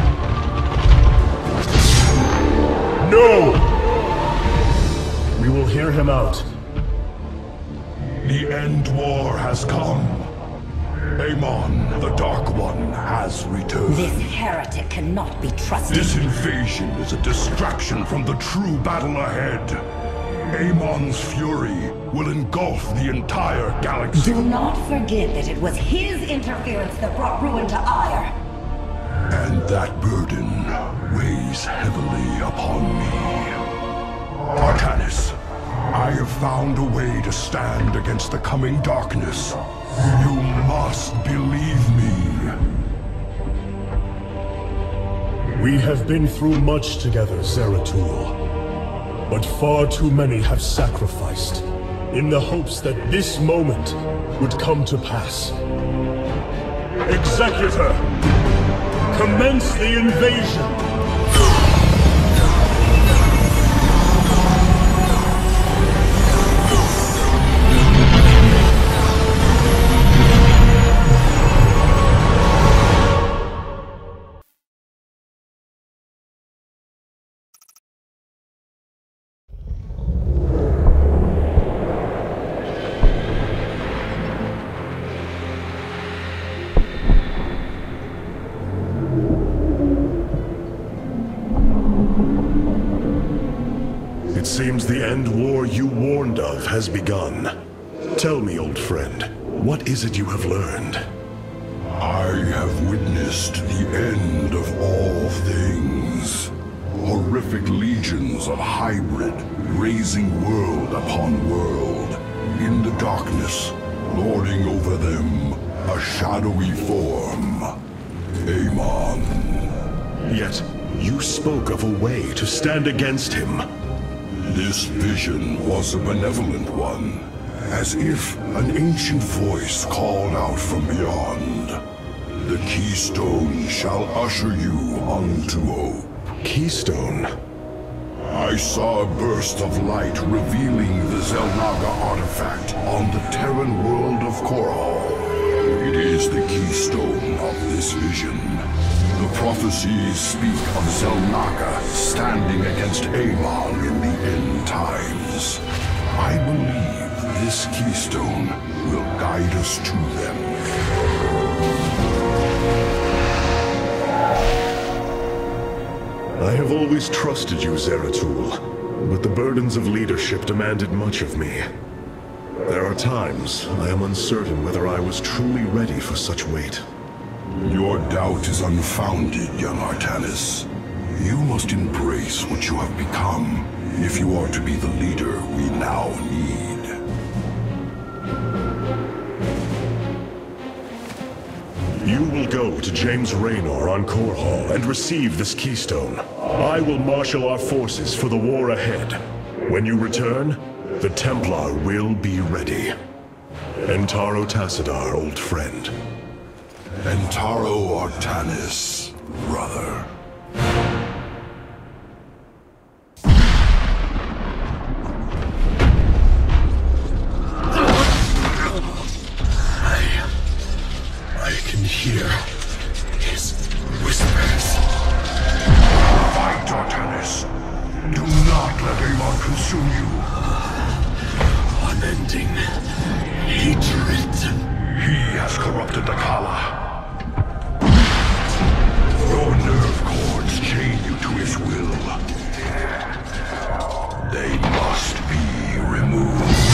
No! We will hear him out. The end war has come. Amon, the Dark One, has returned. This heretic cannot be trusted. This invasion is a distraction from the true battle ahead. Amon's fury will engulf the entire galaxy. Do not forget that it was his interference that brought ruin to Ire. And that burden weighs heavily upon me. Artanis, I have found a way to stand against the coming darkness. You must believe me. We have been through much together, Zeratul. But far too many have sacrificed, in the hopes that this moment would come to pass. Executor! Commence the invasion! Seems the end war you warned of has begun. Tell me, old friend, what is it you have learned? I have witnessed the end of all things. Horrific legions of hybrid, raising world upon world. In the darkness, lording over them, a shadowy form. Amon. Yet, you spoke of a way to stand against him. This vision was a benevolent one, as if an ancient voice called out from beyond. The Keystone shall usher you unto hope. Keystone? I saw a burst of light revealing the Xel'Naga artifact on the Terran world of Korhal. It is the keystone of this vision. The prophecies speak of Xel'Naga standing against Amon in the end times. I believe this keystone will guide us to them. I have always trusted you, Zeratul, but the burdens of leadership demanded much of me. There are times I am uncertain whether I was truly ready for such weight. Your doubt is unfounded, young Artanis. You must embrace what you have become, if you are to be the leader we now need. You will go to James Raynor on Korhal and receive this keystone. I will marshal our forces for the war ahead. When you return, the Templar will be ready. Entaro Tassadar, old friend. Entaro Artanis, brother. I can hear his whispers. Fight, Artanis. Do not let Amon consume you. Unending hatred. He has corrupted the Kala. Your nerve cords chain you to his will. They must be removed.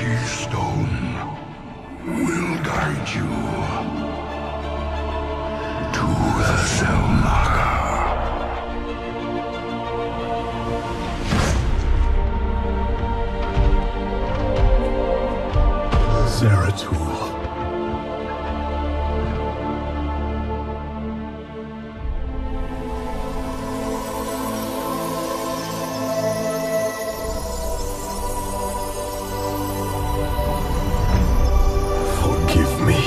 keystone will guide you to the Zelnaga. Zeratul. Forgive me.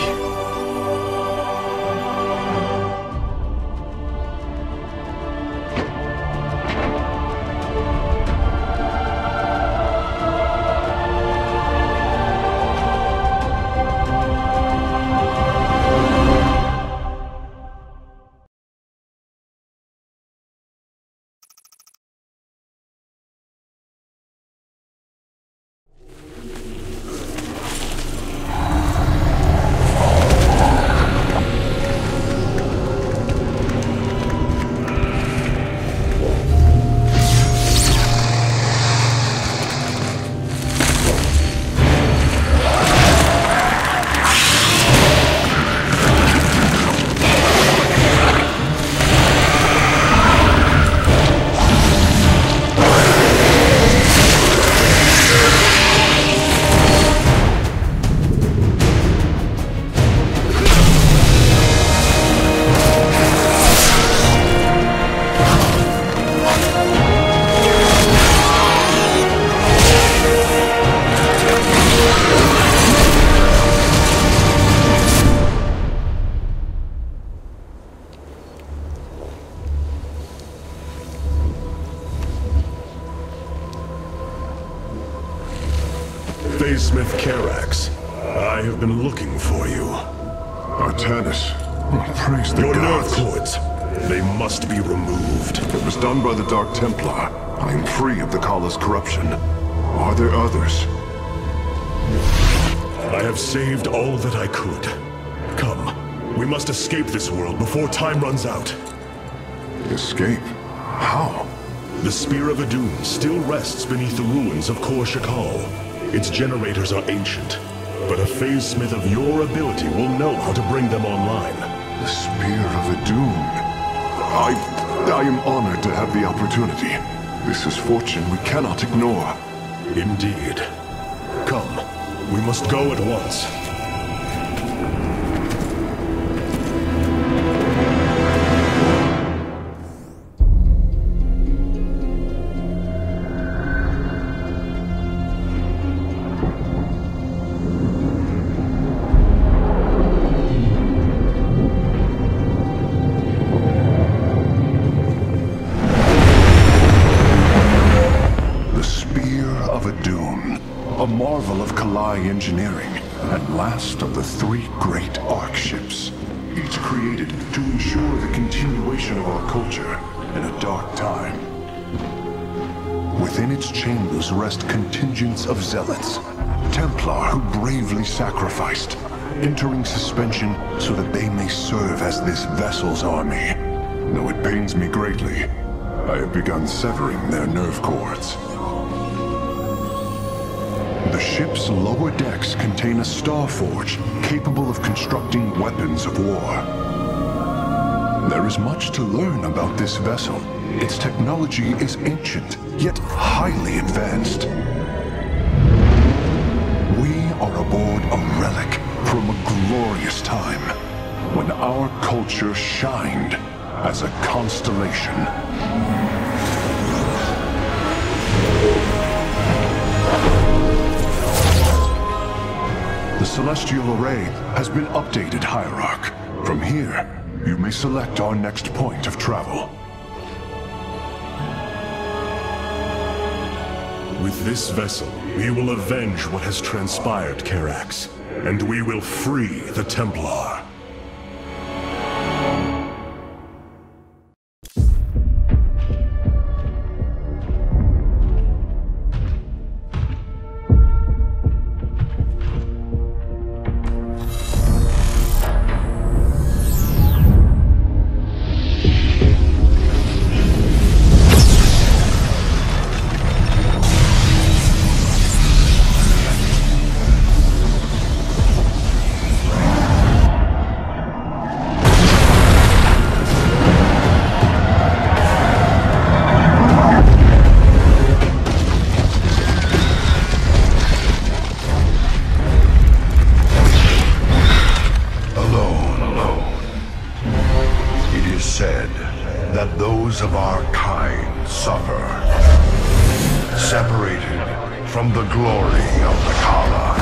Smith Karax, I have been looking for you. Artanis, praise the Your nerve gods. cords, they must be removed. It was done by the Dark Templar. I am free of the Kala's corruption. Are there others? I have saved all that I could. Come, we must escape this world before time runs out. Escape? How? The Spear of Adun still rests beneath the ruins of Kor Shakal. Its generators are ancient, but a phase smith of your ability will know how to bring them online. The Spear of Adun. I am honored to have the opportunity. This is fortune we cannot ignore. Indeed. Come, we must go at once. Engineering, and last of the 3 great Ark ships, each created to ensure the continuation of our culture in a dark time. Within its chambers rest contingents of zealots, Templar who bravely sacrificed, entering suspension so that they may serve as this vessel's army. Though it pains me greatly, I have begun severing their nerve cords. The ship's lower decks contain a star forge capable of constructing weapons of war. There is much to learn about this vessel. Its technology is ancient, yet highly advanced. We are aboard a relic from a glorious time when our culture shined as a constellation. The Celestial Array has been updated, Hierarch. From here, you may select our next point of travel. With this vessel, we will avenge what has transpired, Karax, and we will free the Templar. of our kind suffer, separated from the glory of the Kala.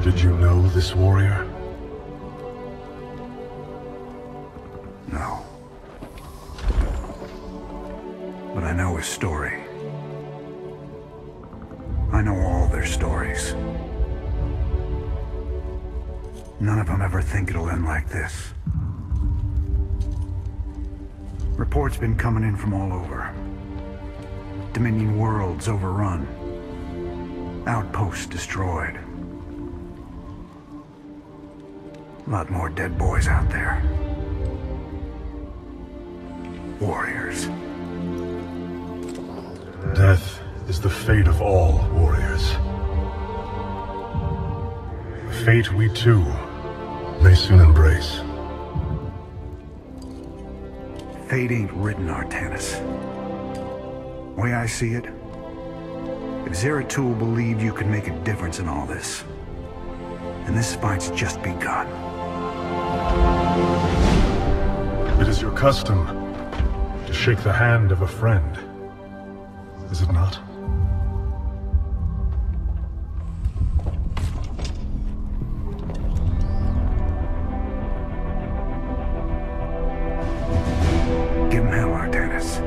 Did you know this warrior? No. But I know his story. I know all their stories. None of them ever think it'll end like this. Reports been coming in from all over. Dominion worlds overrun. Outposts destroyed. A lot more dead boys out there. Warriors. Death is the fate of all warriors. A fate we too may soon embrace. Fate ain't written, Artanis. Way I see it, if Zeratul believed you could make a difference in all this, and this fight's just begun. It is your custom to shake the hand of a friend, is it not? Give him hell, Artanis.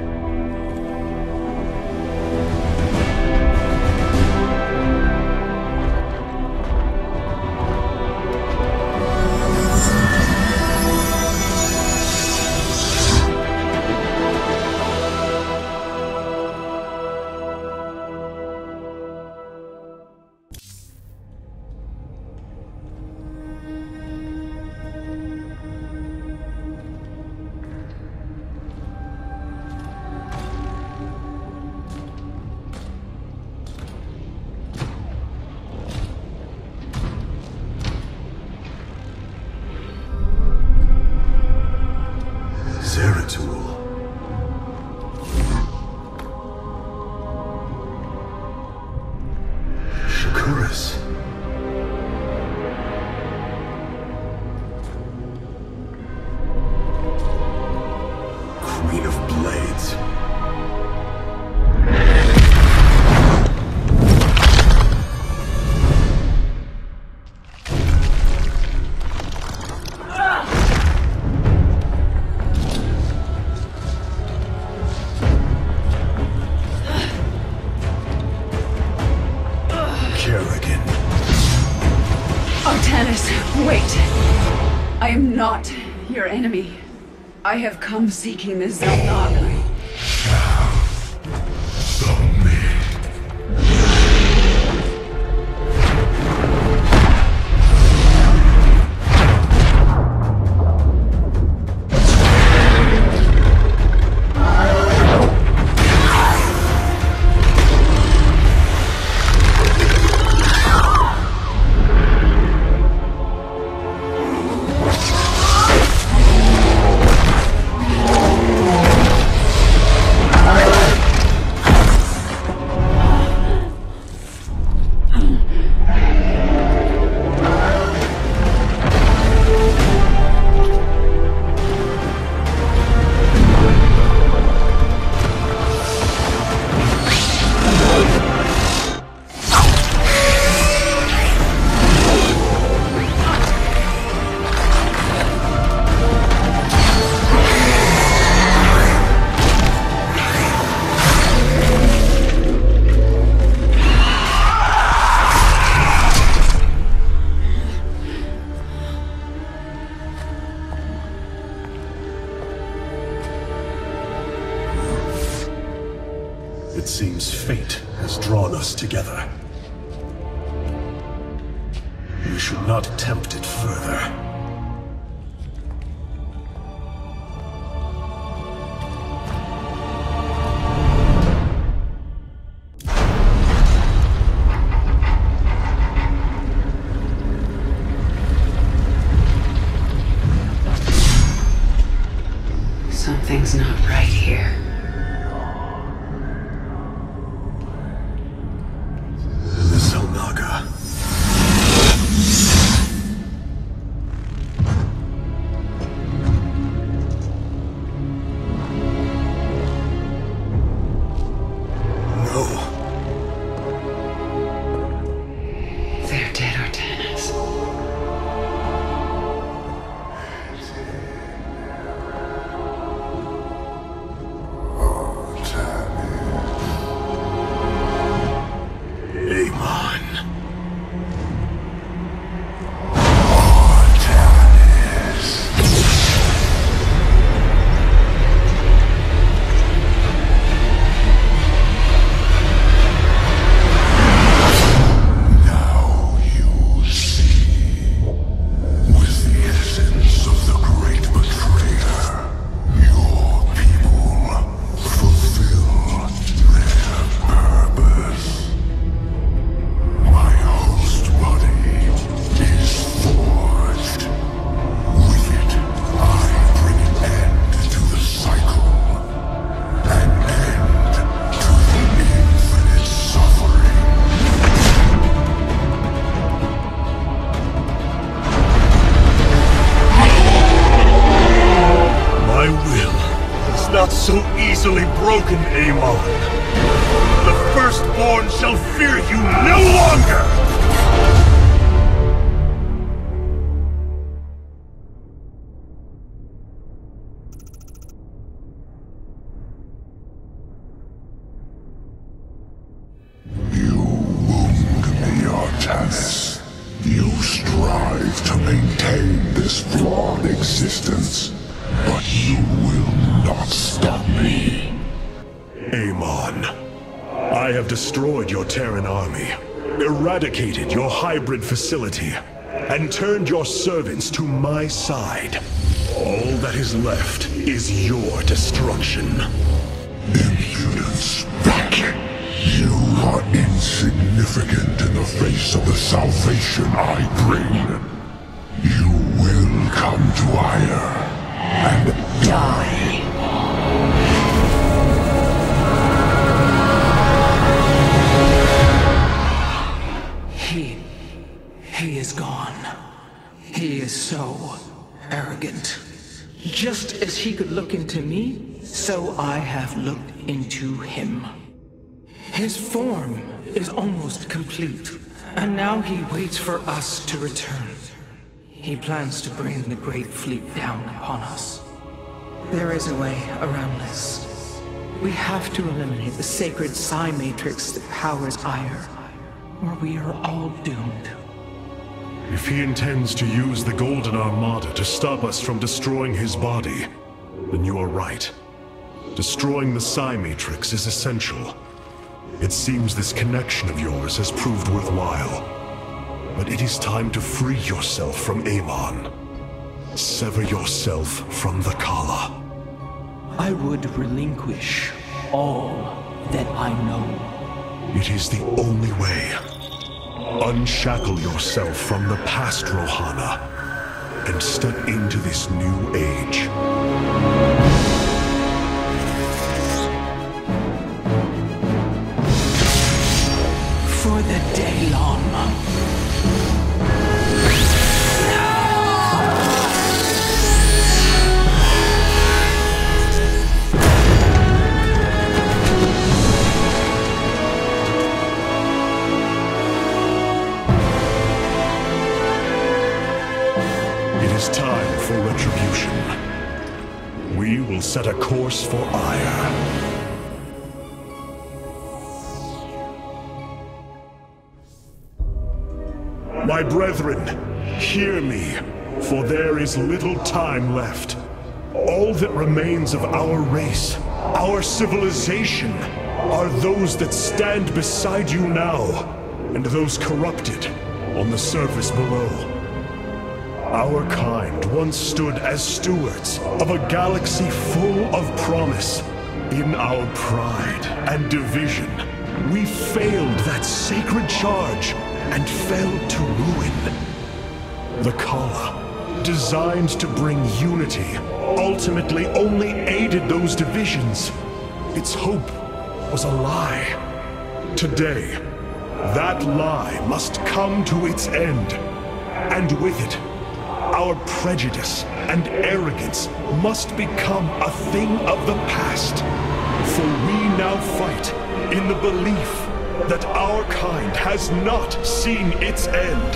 Your enemy. I have come seeking the Xel'Naga. It seems fate has drawn us together. We should not tempt it further. Something's not right here. The Xel'Naga. They're dead, Artanis. Not so easily broken, Amon. The Firstborn shall fear you no longer! You wound me, Artanis. You strive to maintain this flawed existence, but you will not stop me. Amon, I have destroyed your Terran army, eradicated your hybrid facility, and turned your servants to my side. All that is left is your destruction. Impudence, back! You are insignificant in the face of the salvation I bring. You will come to Ire and die. He is gone. He is so arrogant. Just as he could look into me, so I have looked into him. His form is almost complete, and now he waits for us to return. He plans to bring the Great Fleet down upon us. There is a way around this. We have to eliminate the sacred psi matrix that powers Ire, or we are all doomed. If he intends to use the Golden Armada to stop us from destroying his body, then you are right. Destroying the Psi Matrix is essential. It seems this connection of yours has proved worthwhile. But it is time to free yourself from Amon. Sever yourself from the Kala. I would relinquish all that I know. It is the only way. Unshackle yourself from the past, Rohana, and step into this new age. For the Daylon. It is time for retribution. We will set a course for ire. My brethren, hear me, for there is little time left. All that remains of our race, our civilization, are those that stand beside you now, and those corrupted on the surface below. Our kind once stood as stewards of a galaxy full of promise. In our pride and division, we failed that sacred charge and fell to ruin. The Kala, designed to bring unity, ultimately only aided those divisions. Its hope was a lie. Today, that lie must come to its end. And with it, our prejudice and arrogance must become a thing of the past. For we now fight in the belief that our kind has not seen its end.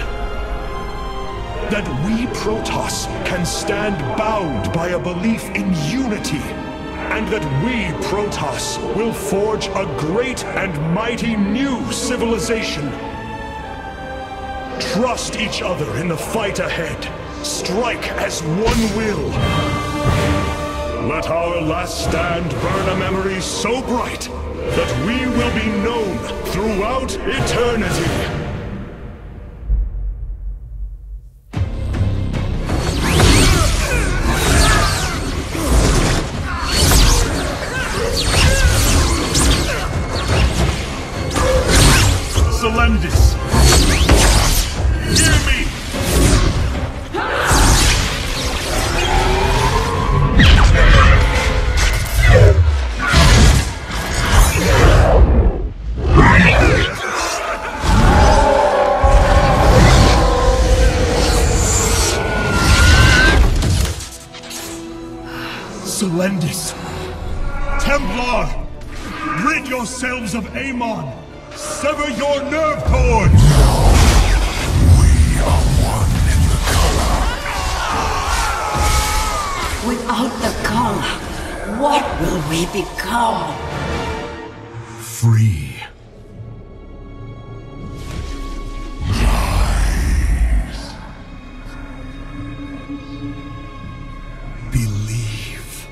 That we Protoss can stand bound by a belief in unity, and that we Protoss will forge a great and mighty new civilization. Trust each other in the fight ahead. Strike as one will. Let our last stand burn a memory so bright that we will be known throughout eternity. Selendis! Hear me! Selendis! Templar! Rid yourselves of Amon! Sever your nerve cords! We are one in the Kala. Without the Kala, what will we become? Free. Rise. Believe.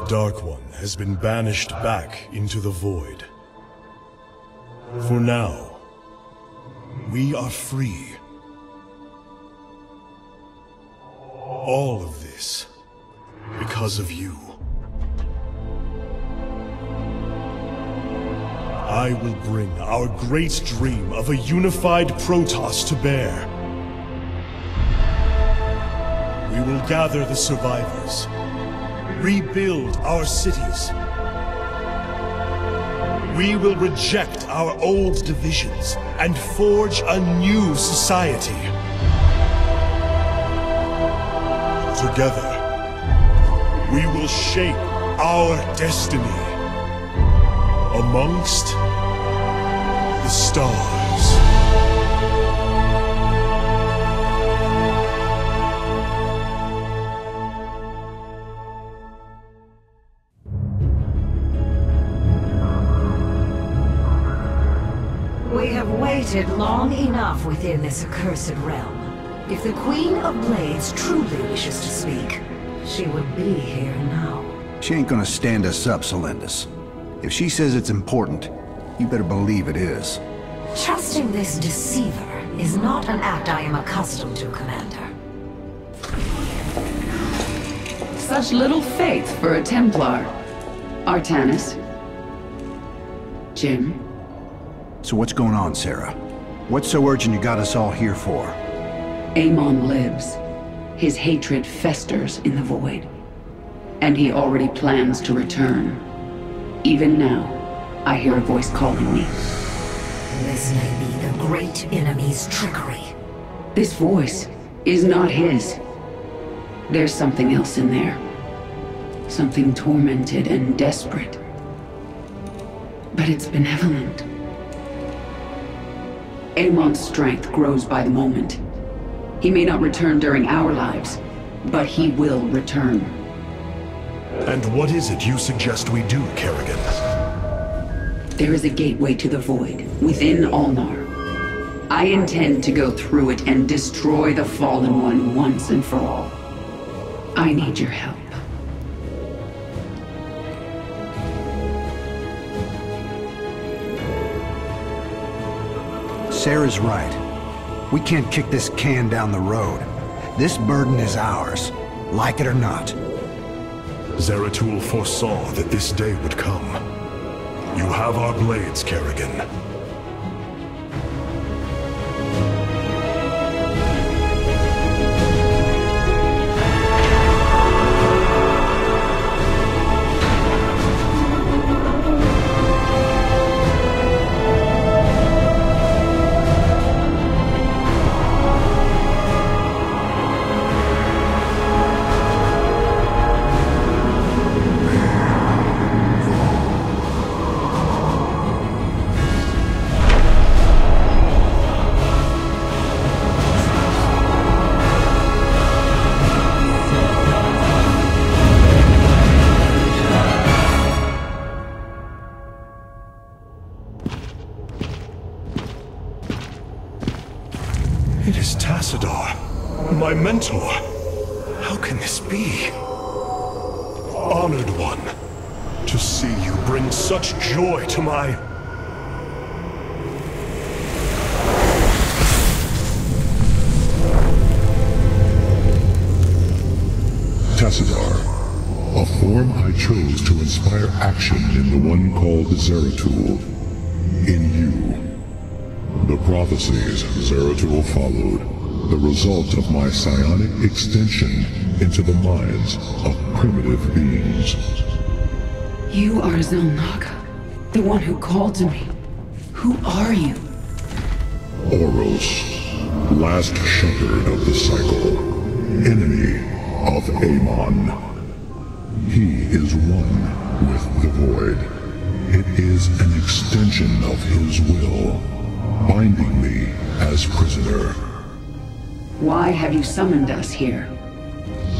The Dark One has been banished back into the void. For now, we are free. All of this because of you. I will bring our great dream of a unified Protoss to bear. We will gather the survivors, rebuild our cities. We will reject our old divisions and forge a new society. Together, we will shape our destiny amongst the stars. We have waited long enough within this accursed realm. If the Queen of Blades truly wishes to speak, she would be here now. She ain't gonna stand us up, Celendis. If she says it's important, you better believe it is. Trusting this deceiver is not an act I am accustomed to, Commander. Such little faith for a Templar. Artanis. Jim. So what's going on, Sarah? What's so urgent you got us all here for? Amon lives. His hatred festers in the void. And he already plans to return. Even now, I hear a voice calling me. This may be the great enemy's trickery. This voice is not his. There's something else in there. Something tormented and desperate. But it's benevolent. Amon's strength grows by the moment. He may not return during our lives, but he will return. And what is it you suggest we do, Kerrigan? There is a gateway to the void, within Ulnar. I intend to go through it and destroy the Fallen One once and for all. I need your help. Sarah's right. We can't kick this can down the road. This burden is ours, like it or not. Zeratul foresaw that this day would come. You have our blades, Kerrigan. It is Tassadar, my mentor. How can this be? Honored one, to see you bring such joy to my... Tassadar, a form I chose to inspire action in the one called Zeratul. In you. The prophecies Zeratul followed, the result of my psionic extension into the minds of primitive beings. You are Xel'Naga, the one who called to me. Who are you? Oros, last shepherd of the cycle, enemy of Amon. He is one with the void. It is an extension of his will, binding me as prisoner. Why have you summoned us here?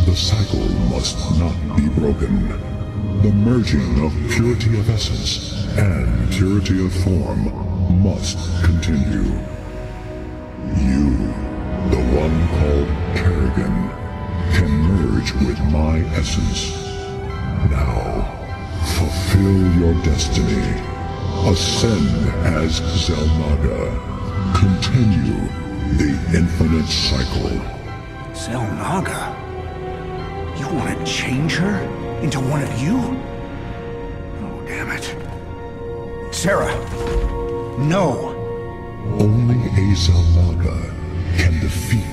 The cycle must not be broken. The merging of purity of essence and purity of form must continue. You, the one called Kerrigan, can merge with my essence. Now, your destiny. Ascend as Xel'Naga. Continue the infinite cycle. Xel'Naga? You want to change her into one of you? Oh, damn it. Sarah, no. Only a Xel'Naga can defeat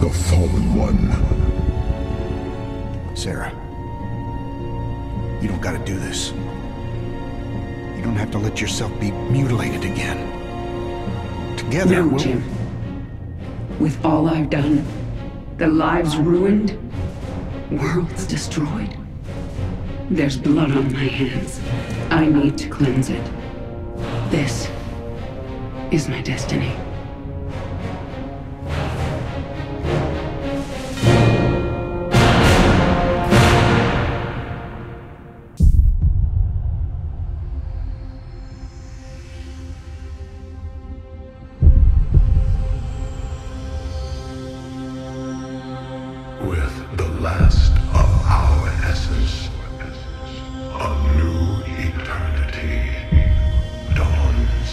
the Fallen One. Sarah, you don't gotta do this. You don't have to let yourself be mutilated again. Together, No, Jim. With all I've done, the lives ruined, worlds destroyed, there's blood on my hands. I need to cleanse it. This is my destiny. With the last of our essence, a new eternity dawns.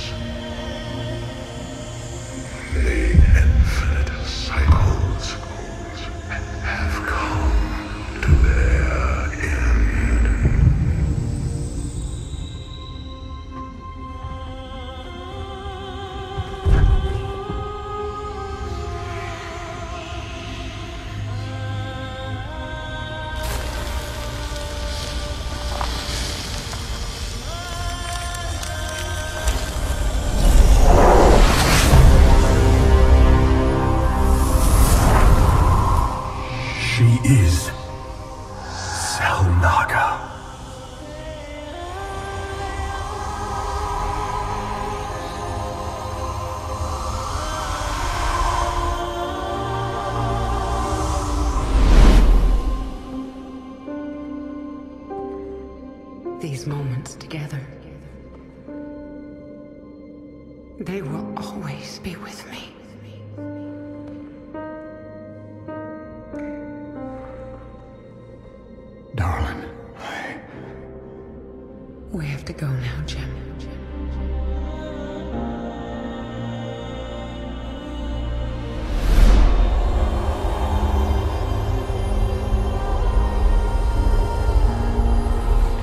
The infinite cycles have come to their end. She is Xel'Naga. These moments together, they will always be with me. Darling. We have to go now, Jim.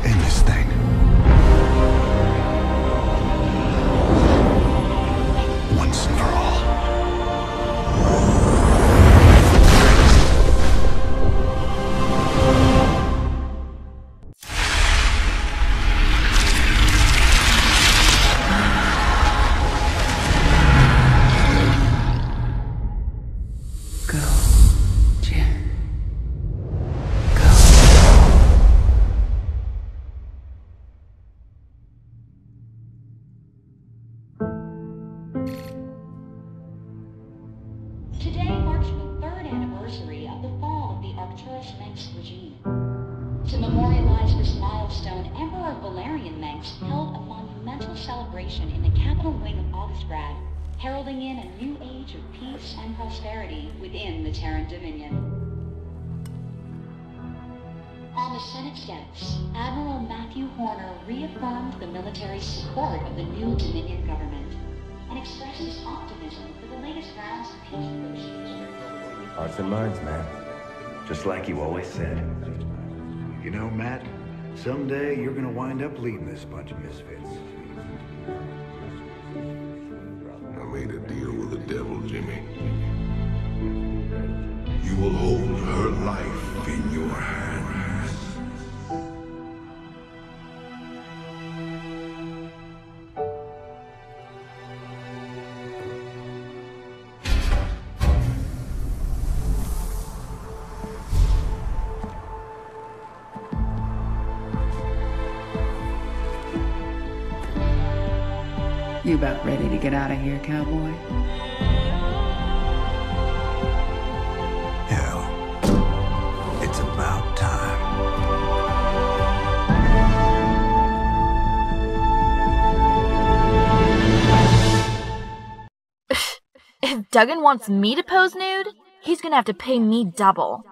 End this thing. Once and for all. Go, Jim. Today marks the third anniversary of the fall of the Arcturus Mengsk regime. To memorialize this milestone, Emperor Valerian Mengsk held a monumental celebration in the capital wing of Augustgrad, heralding in a new age of peace and prosperity within the Terran Dominion. On the Senate steps, Admiral Matthew Horner reaffirmed the military support of the new Dominion government and expressed his optimism for the latest rounds of peace negotiations. Hearts and minds, man. Just like you always said. You know, Matt, someday you're gonna wind up leading this bunch of misfits. I made a deal with the devil, Jimmy. You will hold her life in your hands. You about ready to get out of here, cowboy? Hell, it's about time. If Duggan wants me to pose nude, he's gonna have to pay me double.